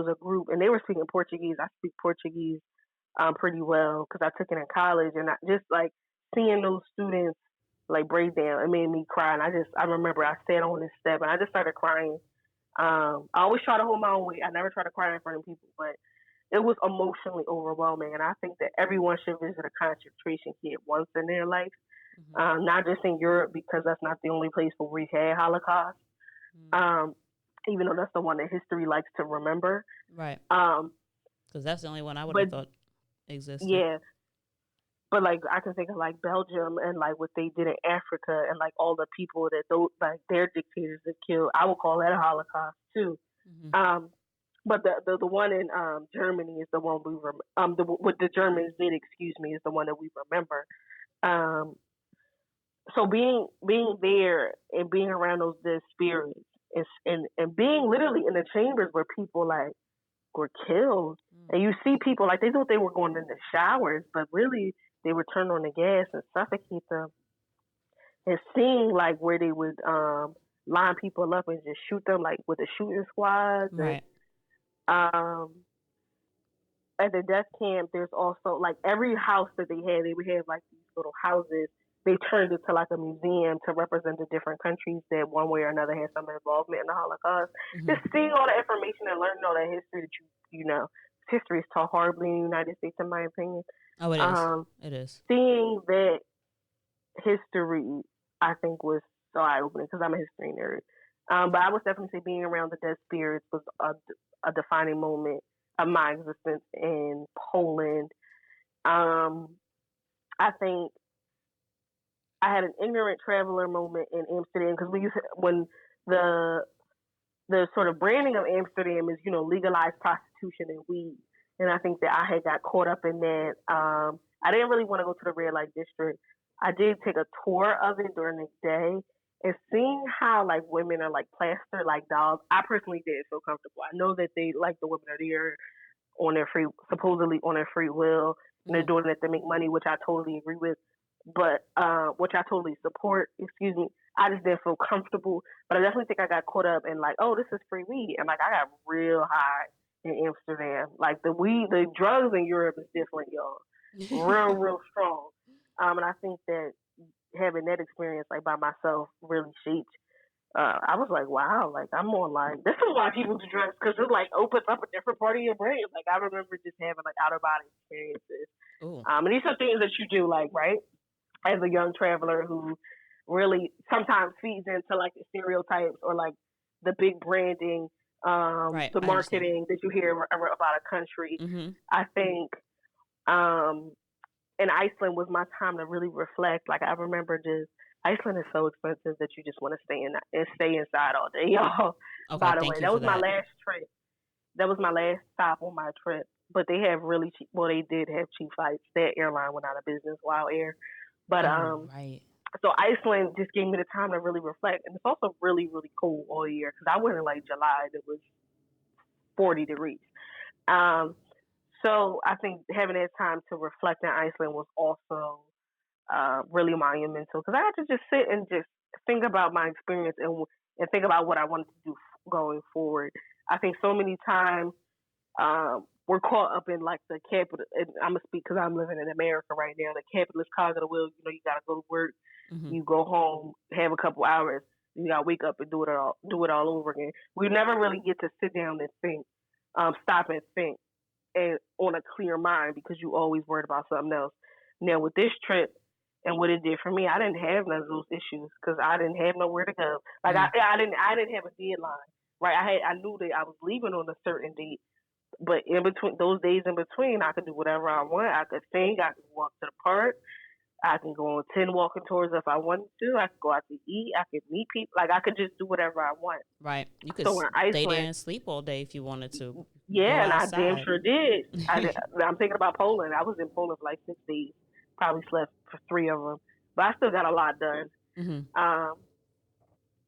a group and they were speaking Portuguese. I speak Portuguese pretty well because I took it in college, and I just like seeing those students like break down, it made me cry. And I remember I sat on this step and I just started crying. I always try to hold my own weight. I never try to cry in front of people, but it was emotionally overwhelming. And I think that everyone should visit a concentration camp once in their life, not just in Europe, because that's not the only place where we've had Holocaust. Even though that's the one that history likes to remember. Right. Because that's the only one I would have thought existed. Yeah. But like I can think of like Belgium and like what they did in Africa and like all the people that those like their dictators that killed. I would call that a Holocaust too. But the one in Germany is the one what the Germans did, is the one that we remember. So being there and being around those dead spirits and being literally in the chambers where people like were killed, and you see people like they thought they were going in the showers, but really they would turn on the gas and suffocate them. And seeing like where they would line people up and just shoot them like with the shooting squads. Right. And at the death camp, there's also like every house that they would have like these little houses. They turned it to like a museum to represent the different countries that one way or another had some involvement in the Holocaust. Just seeing all the information and learning all that history that you know, history is taught horribly in the United States, in my opinion. Oh, it is. It is. Seeing that history, I think, was so eye-opening because I'm a history nerd. But I would definitely say being around the dead spirits was a defining moment of my existence in Poland. I think I had an ignorant traveler moment in Amsterdam because when the sort of branding of Amsterdam is, you know, legalized prostitution and weed. And I think that I had got caught up in that. I didn't really want to go to the red light district. I did take a tour of it during the day, and seeing how like women are like plastered like dolls, I personally didn't feel comfortable. I know that they like the women are there supposedly on their free will, and they're doing it to make money, which I totally agree with, but which I totally support. Excuse me. I just didn't feel comfortable, but I definitely think I got caught up in like, oh, this is free weed, and like I got real high in Amsterdam. Like the drugs in Europe is different, y'all. Real strong. And I think that having that experience like by myself really shaped. I was like, wow, like I'm on like this is why people do drugs, because it like opens up a different part of your brain. Like I remember just having like out of body experiences. And these are things that you do like right as a young traveler who really sometimes feeds into like the stereotypes or like the big branding, the marketing that you hear about a country. I think in Iceland was my time to really reflect. Like I remember Iceland is so expensive that you just want to stay inside all day, y'all. Okay, by the way, that was my last trip. That was my last stop on my trip. But they have really cheap. Well, they did have cheap flights. That airline went out of business, Wow Air. But so Iceland just gave me the time to really reflect, and it's also really really cold all year because I went in like July. It was 40 degrees. So I think having that time to reflect in Iceland was also really monumental because I had to just sit and just think about my experience and think about what I wanted to do going forward. I think so many times we're caught up in like the capital. And I'm gonna speak because I'm living in America right now. The capitalist cog of the wheel. You know, you gotta go to work, you go home, have a couple hours, you gotta wake up and do it all over again. We never really get to sit down and think, stop and think, and on a clear mind because you always worried about something else. Now with this trip and what it did for me, I didn't have none of those issues because I didn't have nowhere to go. Like I didn't have a deadline. Right, I knew that I was leaving on a certain date, but in between those days in between, I could do whatever I want. I could sing, I could walk to the park, I can go on 10 walking tours if I wanted to. I could go out to eat. I could meet people. Like, I could just do whatever I want. Right. You could So in stay there Iceland, and sleep all day if you wanted to. Go yeah, and I damn outside. sure did. I'm thinking about Poland. I was in Poland for like 6 days. Probably slept for 3 of them. But I still got a lot done.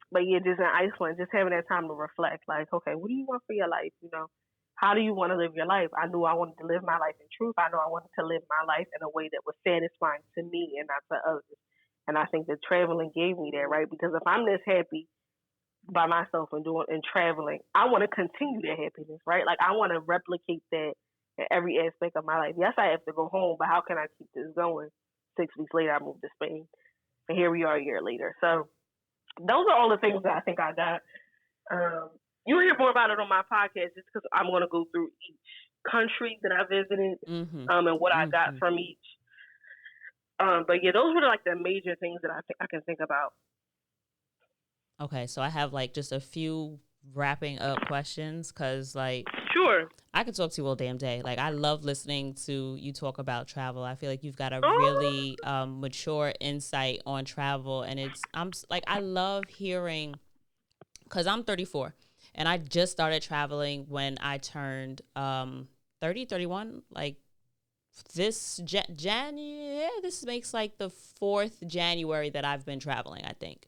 But yeah, just in Iceland, just having that time to reflect. Like, okay, what do you want for your life? You know, how do you want to live your life? I knew I wanted to live my life in truth. I know I wanted to live my life in a way that was satisfying to me and not to others. And I think that traveling gave me that, right? Because if I'm this happy by myself and doing and traveling, I want to continue that happiness, right? Like, I want to replicate that in every aspect of my life. Yes, I have to go home, but how can I keep this going? 6 weeks later, I moved to Spain, and here we are a year later. So those are all the things that I think I got. You'll hear more about it on my podcast, just because I'm going to go through each country that I visited, and what I got from each. But yeah, those were like the major things that I can think about. Okay, so I have like just a few wrapping up questions, because like, sure, I could talk to you all damn day. Like, I love listening to you talk about travel. I feel like you've got a really mature insight on travel, and I love hearing, because I'm 34 and I just started traveling when I turned 30, 31. Like, this January, this makes like the 4th January that I've been traveling, I think.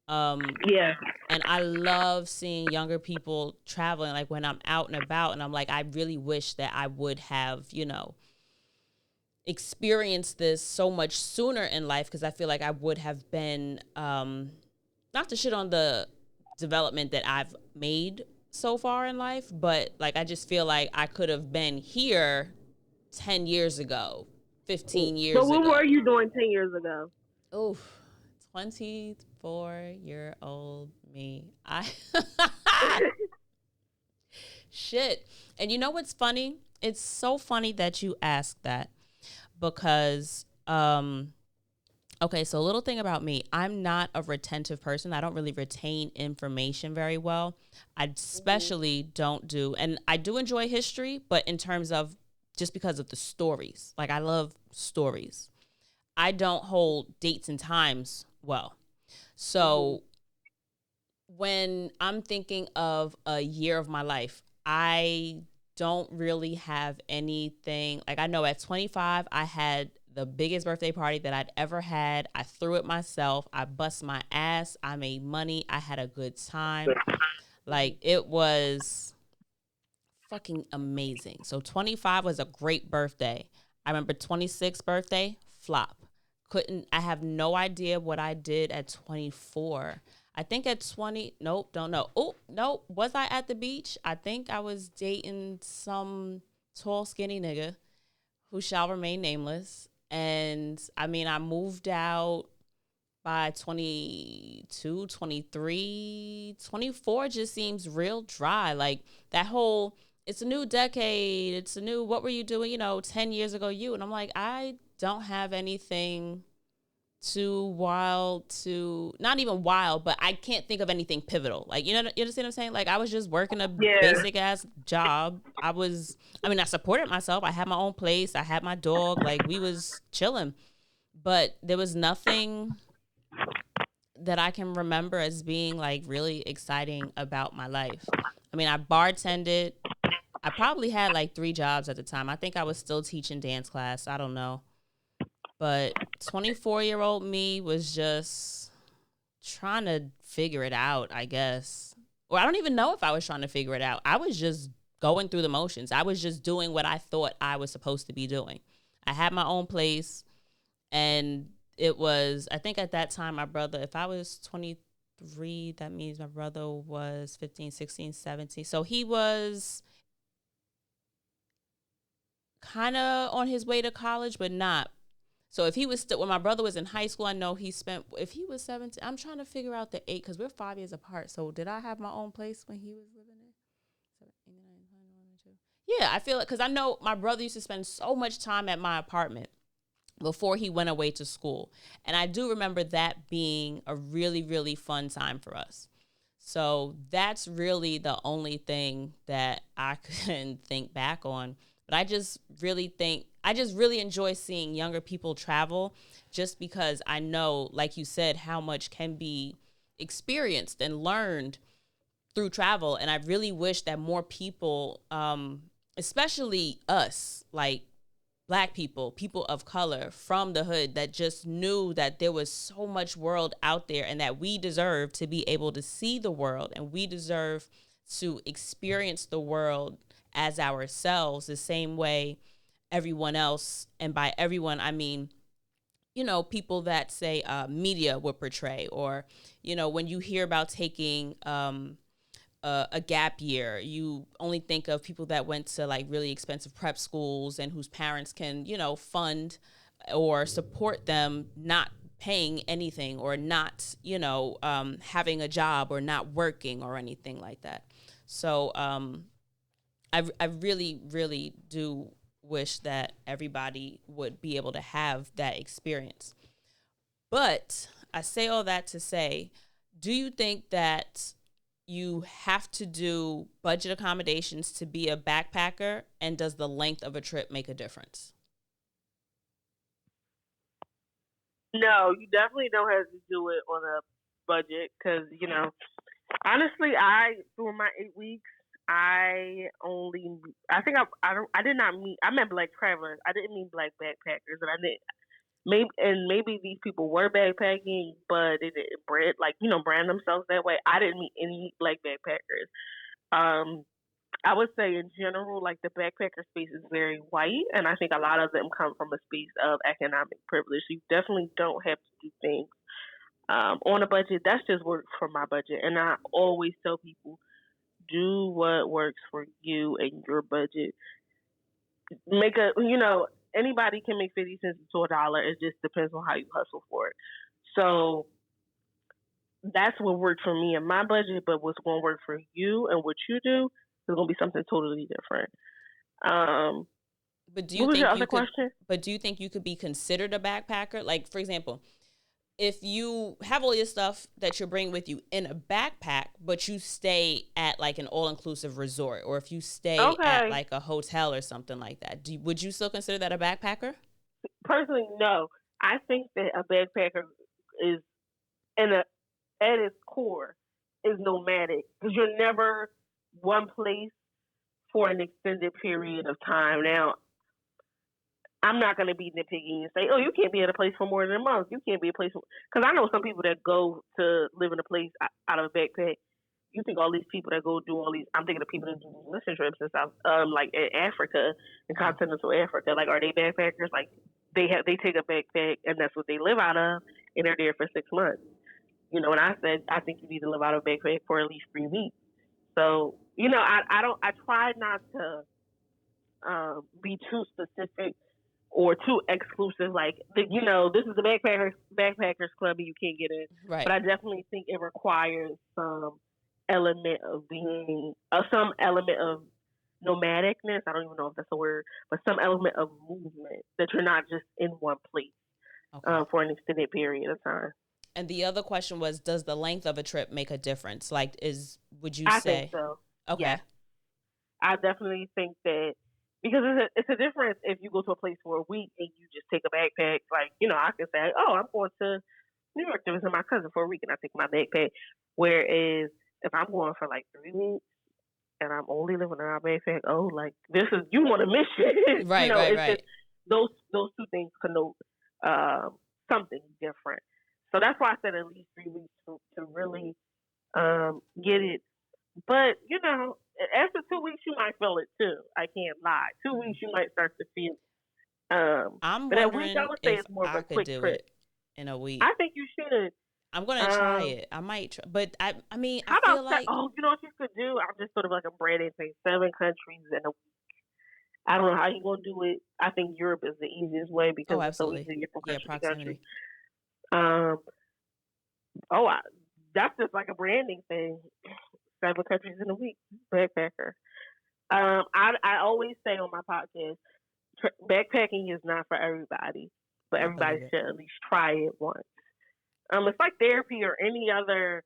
Yeah. And I love seeing younger people traveling, like when I'm out and about, and I'm like, I really wish that I would have, experienced this so much sooner in life, because I feel like I would have been, not to shit on the development that I've made so far in life, but like, I just feel like I could have been here 10 years ago, 15 years ago. So what were you doing 10 years ago? Oh, 24-year-old me. Shit. And you know what's funny? It's so funny that you asked that, because, okay, so a little thing about me. I'm not a retentive person. I don't really retain information very well. I especially don't do, and I do enjoy history, but in terms of just because of the stories. Like, I love stories. I don't hold dates and times well. So when I'm thinking of a year of my life, I don't really have anything. Like, I know at 25, I had the biggest birthday party that I'd ever had. I threw it myself. I bust my ass. I made money. I had a good time. Like, it was fucking amazing. So 25 was a great birthday. I remember 26th birthday, flop. I have no idea what I did at 24. I think at 20, nope, don't know. Oh, nope. Was I at the beach? I think I was dating some tall, skinny nigga who shall remain nameless. And I mean, I moved out by 22, 23, 24 just seems real dry. Like, that whole, it's a new decade. It's a new, what were you doing, 10 years ago, you? And I'm like, I don't have anything too wild to, not even wild, but I can't think of anything pivotal. Like, you understand what I'm saying? Like, I was just working a basic ass job. I supported myself. I had my own place. I had my dog. Like, we was chilling, but there was nothing that I can remember as being like really exciting about my life. I mean, I bartended. I probably had like 3 jobs at the time. I think I was still teaching dance class. I don't know. But 24-year-old me was just trying to figure it out, I guess. Or I don't even know if I was trying to figure it out. I was just going through the motions. I was just doing what I thought I was supposed to be doing. I had my own place, and it was, I think at that time, my brother, if I was 23, that means my brother was 15, 16, 17. So he was kind of on his way to college, but not. So if he was still, when my brother was in high school, I know he spent, if he was 17, I'm trying to figure out the 8, because we're 5 years apart. So did I have my own place when he was living there? Yeah, I feel it, because I know my brother used to spend so much time at my apartment before he went away to school. And I do remember that being a really, really fun time for us. So that's really the only thing that I can think back on. But I just really enjoy seeing younger people travel, just because I know, like you said, how much can be experienced and learned through travel. And I really wish that more people, especially us, like Black people, people of color from the hood, that just knew that there was so much world out there and that we deserve to be able to see the world, and we deserve to experience the world as ourselves the same way everyone else, and by everyone I mean, people that say media would portray, or when you hear about taking a gap year, you only think of people that went to like really expensive prep schools and whose parents can, fund or support them not paying anything, or not, having a job or not working or anything like that. So I really, really do wish that everybody would be able to have that experience. But I say all that to say, do you think that you have to do budget accommodations to be a backpacker? And does the length of a trip make a difference? No, you definitely don't have to do it on a budget because honestly, during my 8 weeks, I think I did not meet. I met Black travelers. I didn't meet Black backpackers, and I didn't. Maybe these people were backpacking, but they didn't brand themselves that way. I didn't meet any Black backpackers. Um, I would say in general, like the backpacker space is very white, and I think a lot of them come from a space of economic privilege. You definitely don't have to do things on a budget. That's just work for my budget, and I always tell people do what works for you and your budget. Anybody can make 50 cents to $1. It just depends on how you hustle for it. So that's what worked for me and my budget, but what's going to work for you and what you do is going to be something totally different. But do you what was think your other question? But do you think you could be considered a backpacker? Like, for example, if you have all your stuff that you're bringing with you in a backpack, but you stay at like an all-inclusive resort, or if you stay at like a hotel or something like that, would you still consider that a backpacker? Personally, no. I think that a backpacker is at its core is nomadic, because you're never one place for an extended period of time. Now, I'm not going to be nitpicky and say, oh, you can't be at a place for more than a month. You can't be a place because I know some people that go to live in a place out of a backpack. You think all these people that go do all these, I'm thinking of people that do mission trips and stuff, like in Africa, in continental Africa. Like, are they backpackers? Like, they take a backpack and that's what they live out of, and they're there for 6 months. And I said, I think you need to live out of a backpack for at least 3 weeks. So, I try not to be too specific or too exclusive. Like, this is the backpackers club and you can't get in. Right. But I definitely think it requires some element of some element of nomadicness. I don't even know if that's a word, but some element of movement, that you're not just in one place for an extended period of time. And the other question was, does the length of a trip make a difference? Like, would you say? I think so. Okay. Yeah. I definitely think that, because it's a difference if you go to a place for a week and you just take a backpack. Like, I can say, oh, I'm going to New York to visit my cousin for a week, and I take my backpack. Whereas if I'm going for like 3 weeks and I'm only living in my backpack, you want to miss it. Right, right. Just, those two things connote something different. So that's why I said at least 3 weeks to really get it. But, after 2 weeks, you might feel it too. I can't lie. 2 weeks, you might start to feel it. I'm but wondering week, I would say if it's more of I a could quick do trip. it in a week. I think you should. I'm going to try it. I might try. But, I mean, how I feel about like... you know what you could do? I'm just sort of like a branding thing. 7 countries in a week. I don't know how you're going to do it. I think Europe is the easiest way because it's so easy to get from country to country. That's just like a branding thing. 7 countries in a week, backpacker. I always say on my podcast, backpacking is not for everybody, but everybody should at least try it once. It's like therapy or any other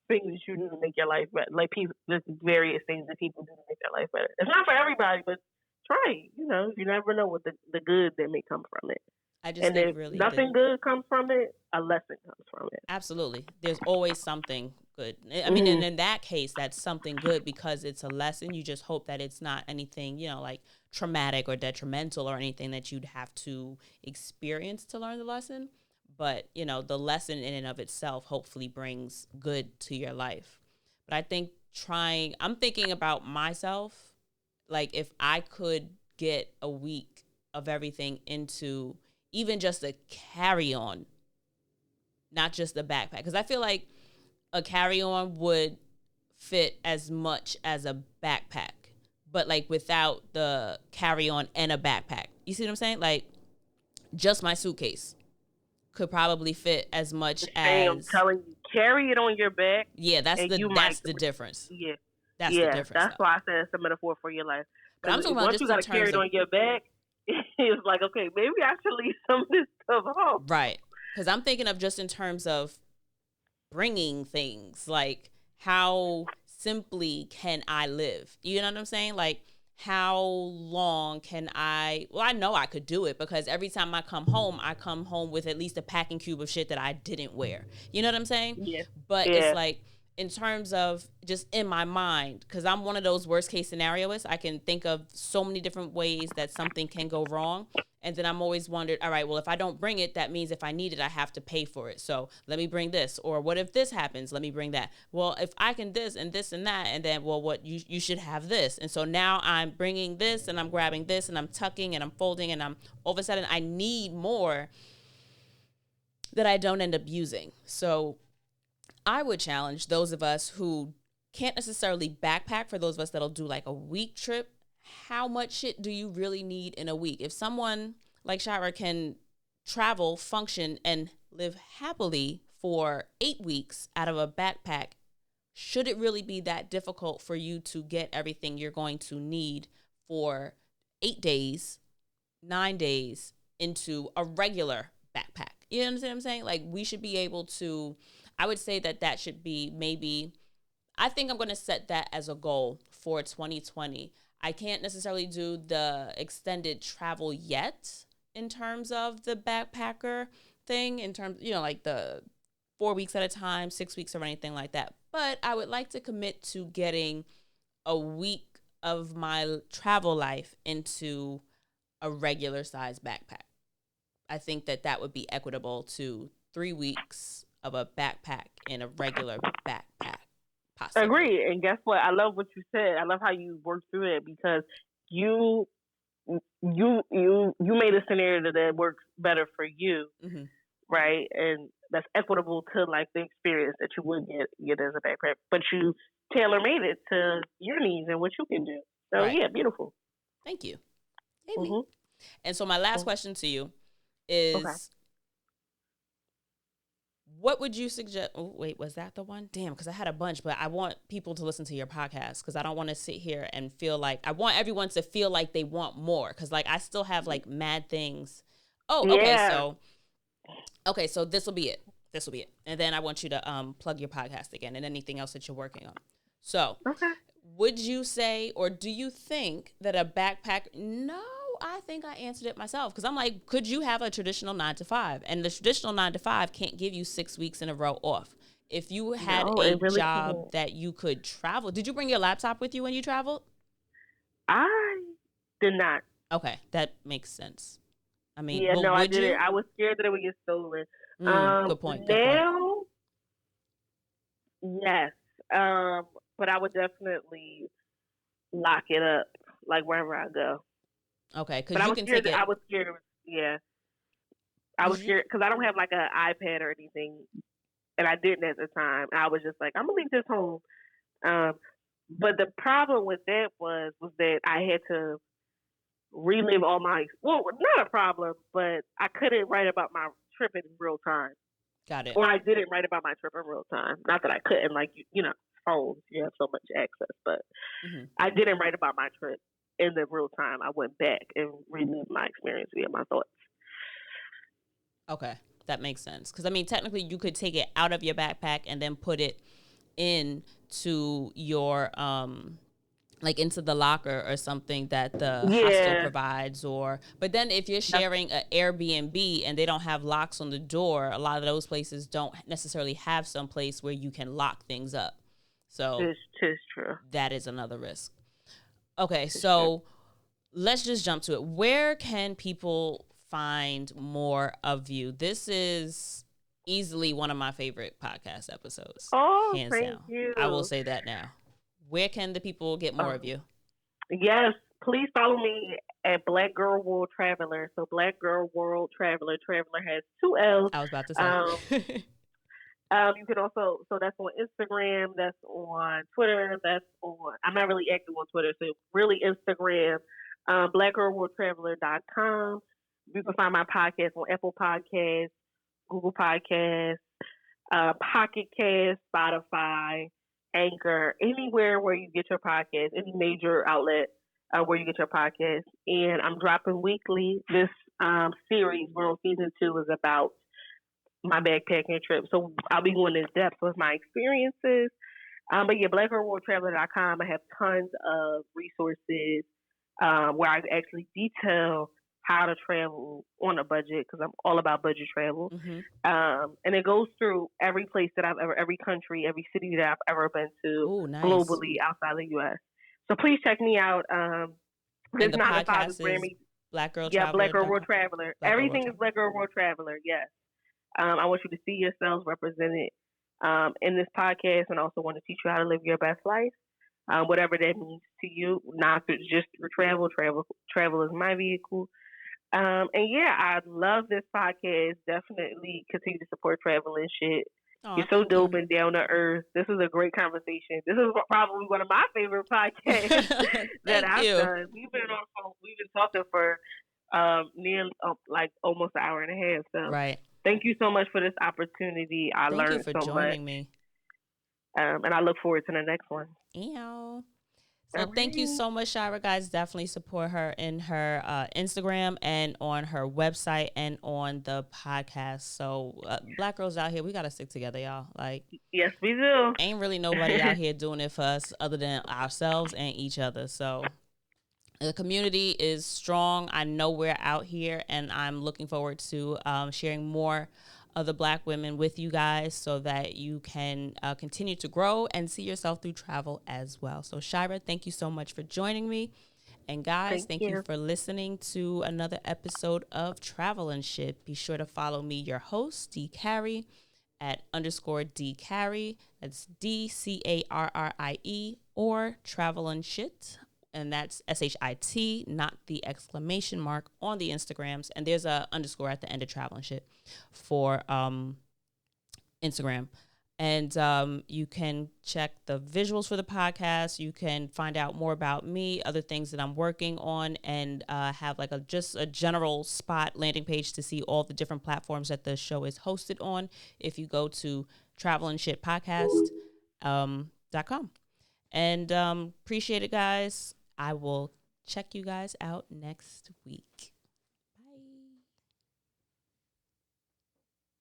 things that you do to make your life better. Like there's various things that people do to make their life better. It's not for everybody, but try. You never know what the good that may come from it. I just And think if really nothing good comes from it, a lesson comes from it. absolutely. There's always something good. I mean, and in that case, that's something good because it's a lesson. You just hope that it's not anything, like traumatic or detrimental or anything that you'd have to experience to learn the lesson. But, the lesson in and of itself hopefully brings good to your life. But I think I'm thinking about myself, like if I could get a week of everything into even just a carry-on, not just a backpack. Because I feel like a carry-on would fit as much as a backpack, but like without the carry-on and a backpack. You see what I'm saying? Like just my suitcase could probably fit as much as. I'm telling you, carry it on your back. Yeah, that's the difference. Yeah, that's the difference. That's why I said it's a metaphor for your life. But I'm talking about once just you got to carry it on your back, it's like, okay, maybe I should leave some of this stuff home. Right. Because I'm thinking of just in terms of bringing things, like how simply can I live? You know what I'm saying? Like how long can I know I could do it because every time I come home with at least a packing cube of shit that I didn't wear. You know what I'm saying? Yeah. But it's like in terms of just in my mind, because I'm one of those worst case scenarios, I can think of so many different ways that something can go wrong. And then I'm always wondered, all right, well, if I don't bring it, that means if I need it, I have to pay for it. So let me bring this. Or what if this happens? Let me bring that. Well, if I can this and this and that, and then, well, what you should have this. And so now I'm bringing this and I'm grabbing this and I'm tucking and I'm folding and I'm all of a sudden I need more that I don't end up using. So I would challenge those of us who can't necessarily backpack, for those of us that'll do like a week trip. How much shit do you really need in a week? If someone like Shira can travel, function, and live happily for 8 weeks out of a backpack, should it really be that difficult for you to get everything you're going to need for 8 days, 9 days into a regular backpack? You understand what I'm saying? Like we should be able to, I would say that should be maybe, I think I'm going to set that as a goal for 2020. I can't necessarily do the extended travel yet in terms of the backpacker thing, in terms, like the 4 weeks at a time, 6 weeks or anything like that. But I would like to commit to getting a week of my travel life into a regular size backpack. I think that would be equitable to 3 weeks of a backpack in a regular backpack. Possibly. Agree. And guess what? I love what you said. I love how you worked through it because you made a scenario that works better for you, right? And that's equitable to like the experience that you would get as a backpack, but you tailor made it to your needs and what you can do. So yeah, beautiful. Thank you. And so my last question to you is. What would you suggest? Oh, wait, was that the one? Damn, because I had a bunch, but I want people to listen to your podcast because I don't want to sit here and feel like, I want everyone to feel like they want more because like I still have like mad things. Oh, okay, so this will be it. And then I want you to plug your podcast again and anything else that you're working on. So would you say, or do you think that a backpack, no, I think I answered it myself because I'm like, could you have a traditional 9 to 5? And the traditional 9 to 5 can't give you 6 weeks in a row off. If you had a really job that you could travel, did you bring your laptop with you when you traveled? I did not. Okay, that makes sense. I mean, I didn't. I was scared that it would get stolen. Good point. Yes. But I would definitely lock it up, like wherever I go. Okay, because you can take it. I was scared. Yeah, I was scared because I don't have like an iPad or anything, and I didn't at the time. I was just like, I'm gonna leave this home. But the problem with that was that I had to relive all my. Well, not a problem, but I couldn't write about my trip in real time. Got it. Or I didn't write about my trip in real time. Not that I couldn't, like phones, you have so much access, but I didn't write about my trip in the real time. I went back and relived my experience via my thoughts. Okay, that makes sense. Because I mean, technically, you could take it out of your backpack and then put it into your like into the locker or something that the hostel Yeah, provides, or but then if you're that's sharing an Airbnb and they don't have locks on the door, a lot of those places don't necessarily have some place where you can lock things up. So tis true. that is another risk. Okay, Tis true. so let's just jump to it. Where can people find more of you? This is easily one of my favorite podcast episodes, Oh, hands thank down. I will you. say that now. Where can the people get more Um, of you? yes, please follow me at Black Girl World Traveler. So Black Girl World Traveler. Traveler has two L's. I was about to say. Um, you can also, so that's on Instagram, that's on Twitter, that's on, I'm not really active on Twitter, so really Instagram, blackgirlworldtraveler.com. You can find my podcast on Apple Podcasts, Google Podcasts, Pocket Cast, Spotify, Anchor, anywhere where you get your podcast, any major outlet where you get your podcast. And I'm dropping weekly. This series, we're on season 2, is about my backpacking trip. So I'll be going in depth with my experiences. But yeah, blackgirlworldtraveler.com. I have tons of resources where I actually detail how to travel on a budget, because I'm all about budget travel. Mm-hmm. And it goes through every place that I've ever, every country, every city that I've ever been to. Oh, nice. Globally outside the U.S. So please check me out. This And the 9 to 5 is podcast is Grammy. Black Girl World blackgirltraveler.com. Traveler. Black Girl World Everything is Traveler. Black Girl World Traveler. Yes. I want you to see yourselves represented in this podcast, and also want to teach you how to live your best life, whatever that means to you. Not just for travel. Travel is my vehicle. And yeah, I love this podcast. Definitely continue to support travel and shit. Oh, You're so dope you. and down to earth. This is a great conversation. This is probably one of my favorite podcasts that Thank I've you. done. We've been talking for nearly like almost an hour and a half. So Right. thank you so much for this opportunity. I Thank you learned for so much, joining me. and I look forward to the next one. Ew. All So thank you right. so much, Shira. Guys, definitely support her in her Instagram and on her website and on the podcast. So Black girls out here, we gotta stick together, y'all. Like, Yes, we do. ain't really nobody out here doing it for us other than ourselves and each other. So the community is strong. I know we're out here, and I'm looking forward to sharing more of the Black women with you guys so that you can continue to grow and see yourself through travel as well. So, Shira, thank you so much for joining me. And guys, thank you for listening to another episode of Travel and Shit. Be sure to follow me, your host, D Carrie, at _D Carrie. That's DCARRIE, or Travel and Shit. And that's SHIT, not the exclamation mark on the Instagrams. And there's a underscore at the end of Travel and Shit for Instagram. And you can check the visuals for the podcast. You can find out more about me, other things that I'm working on, and have like just a general spot landing page to see all the different platforms that the show is hosted on. If you go to travelandshitpodcast.com. And appreciate it, guys. I will check you guys out next week.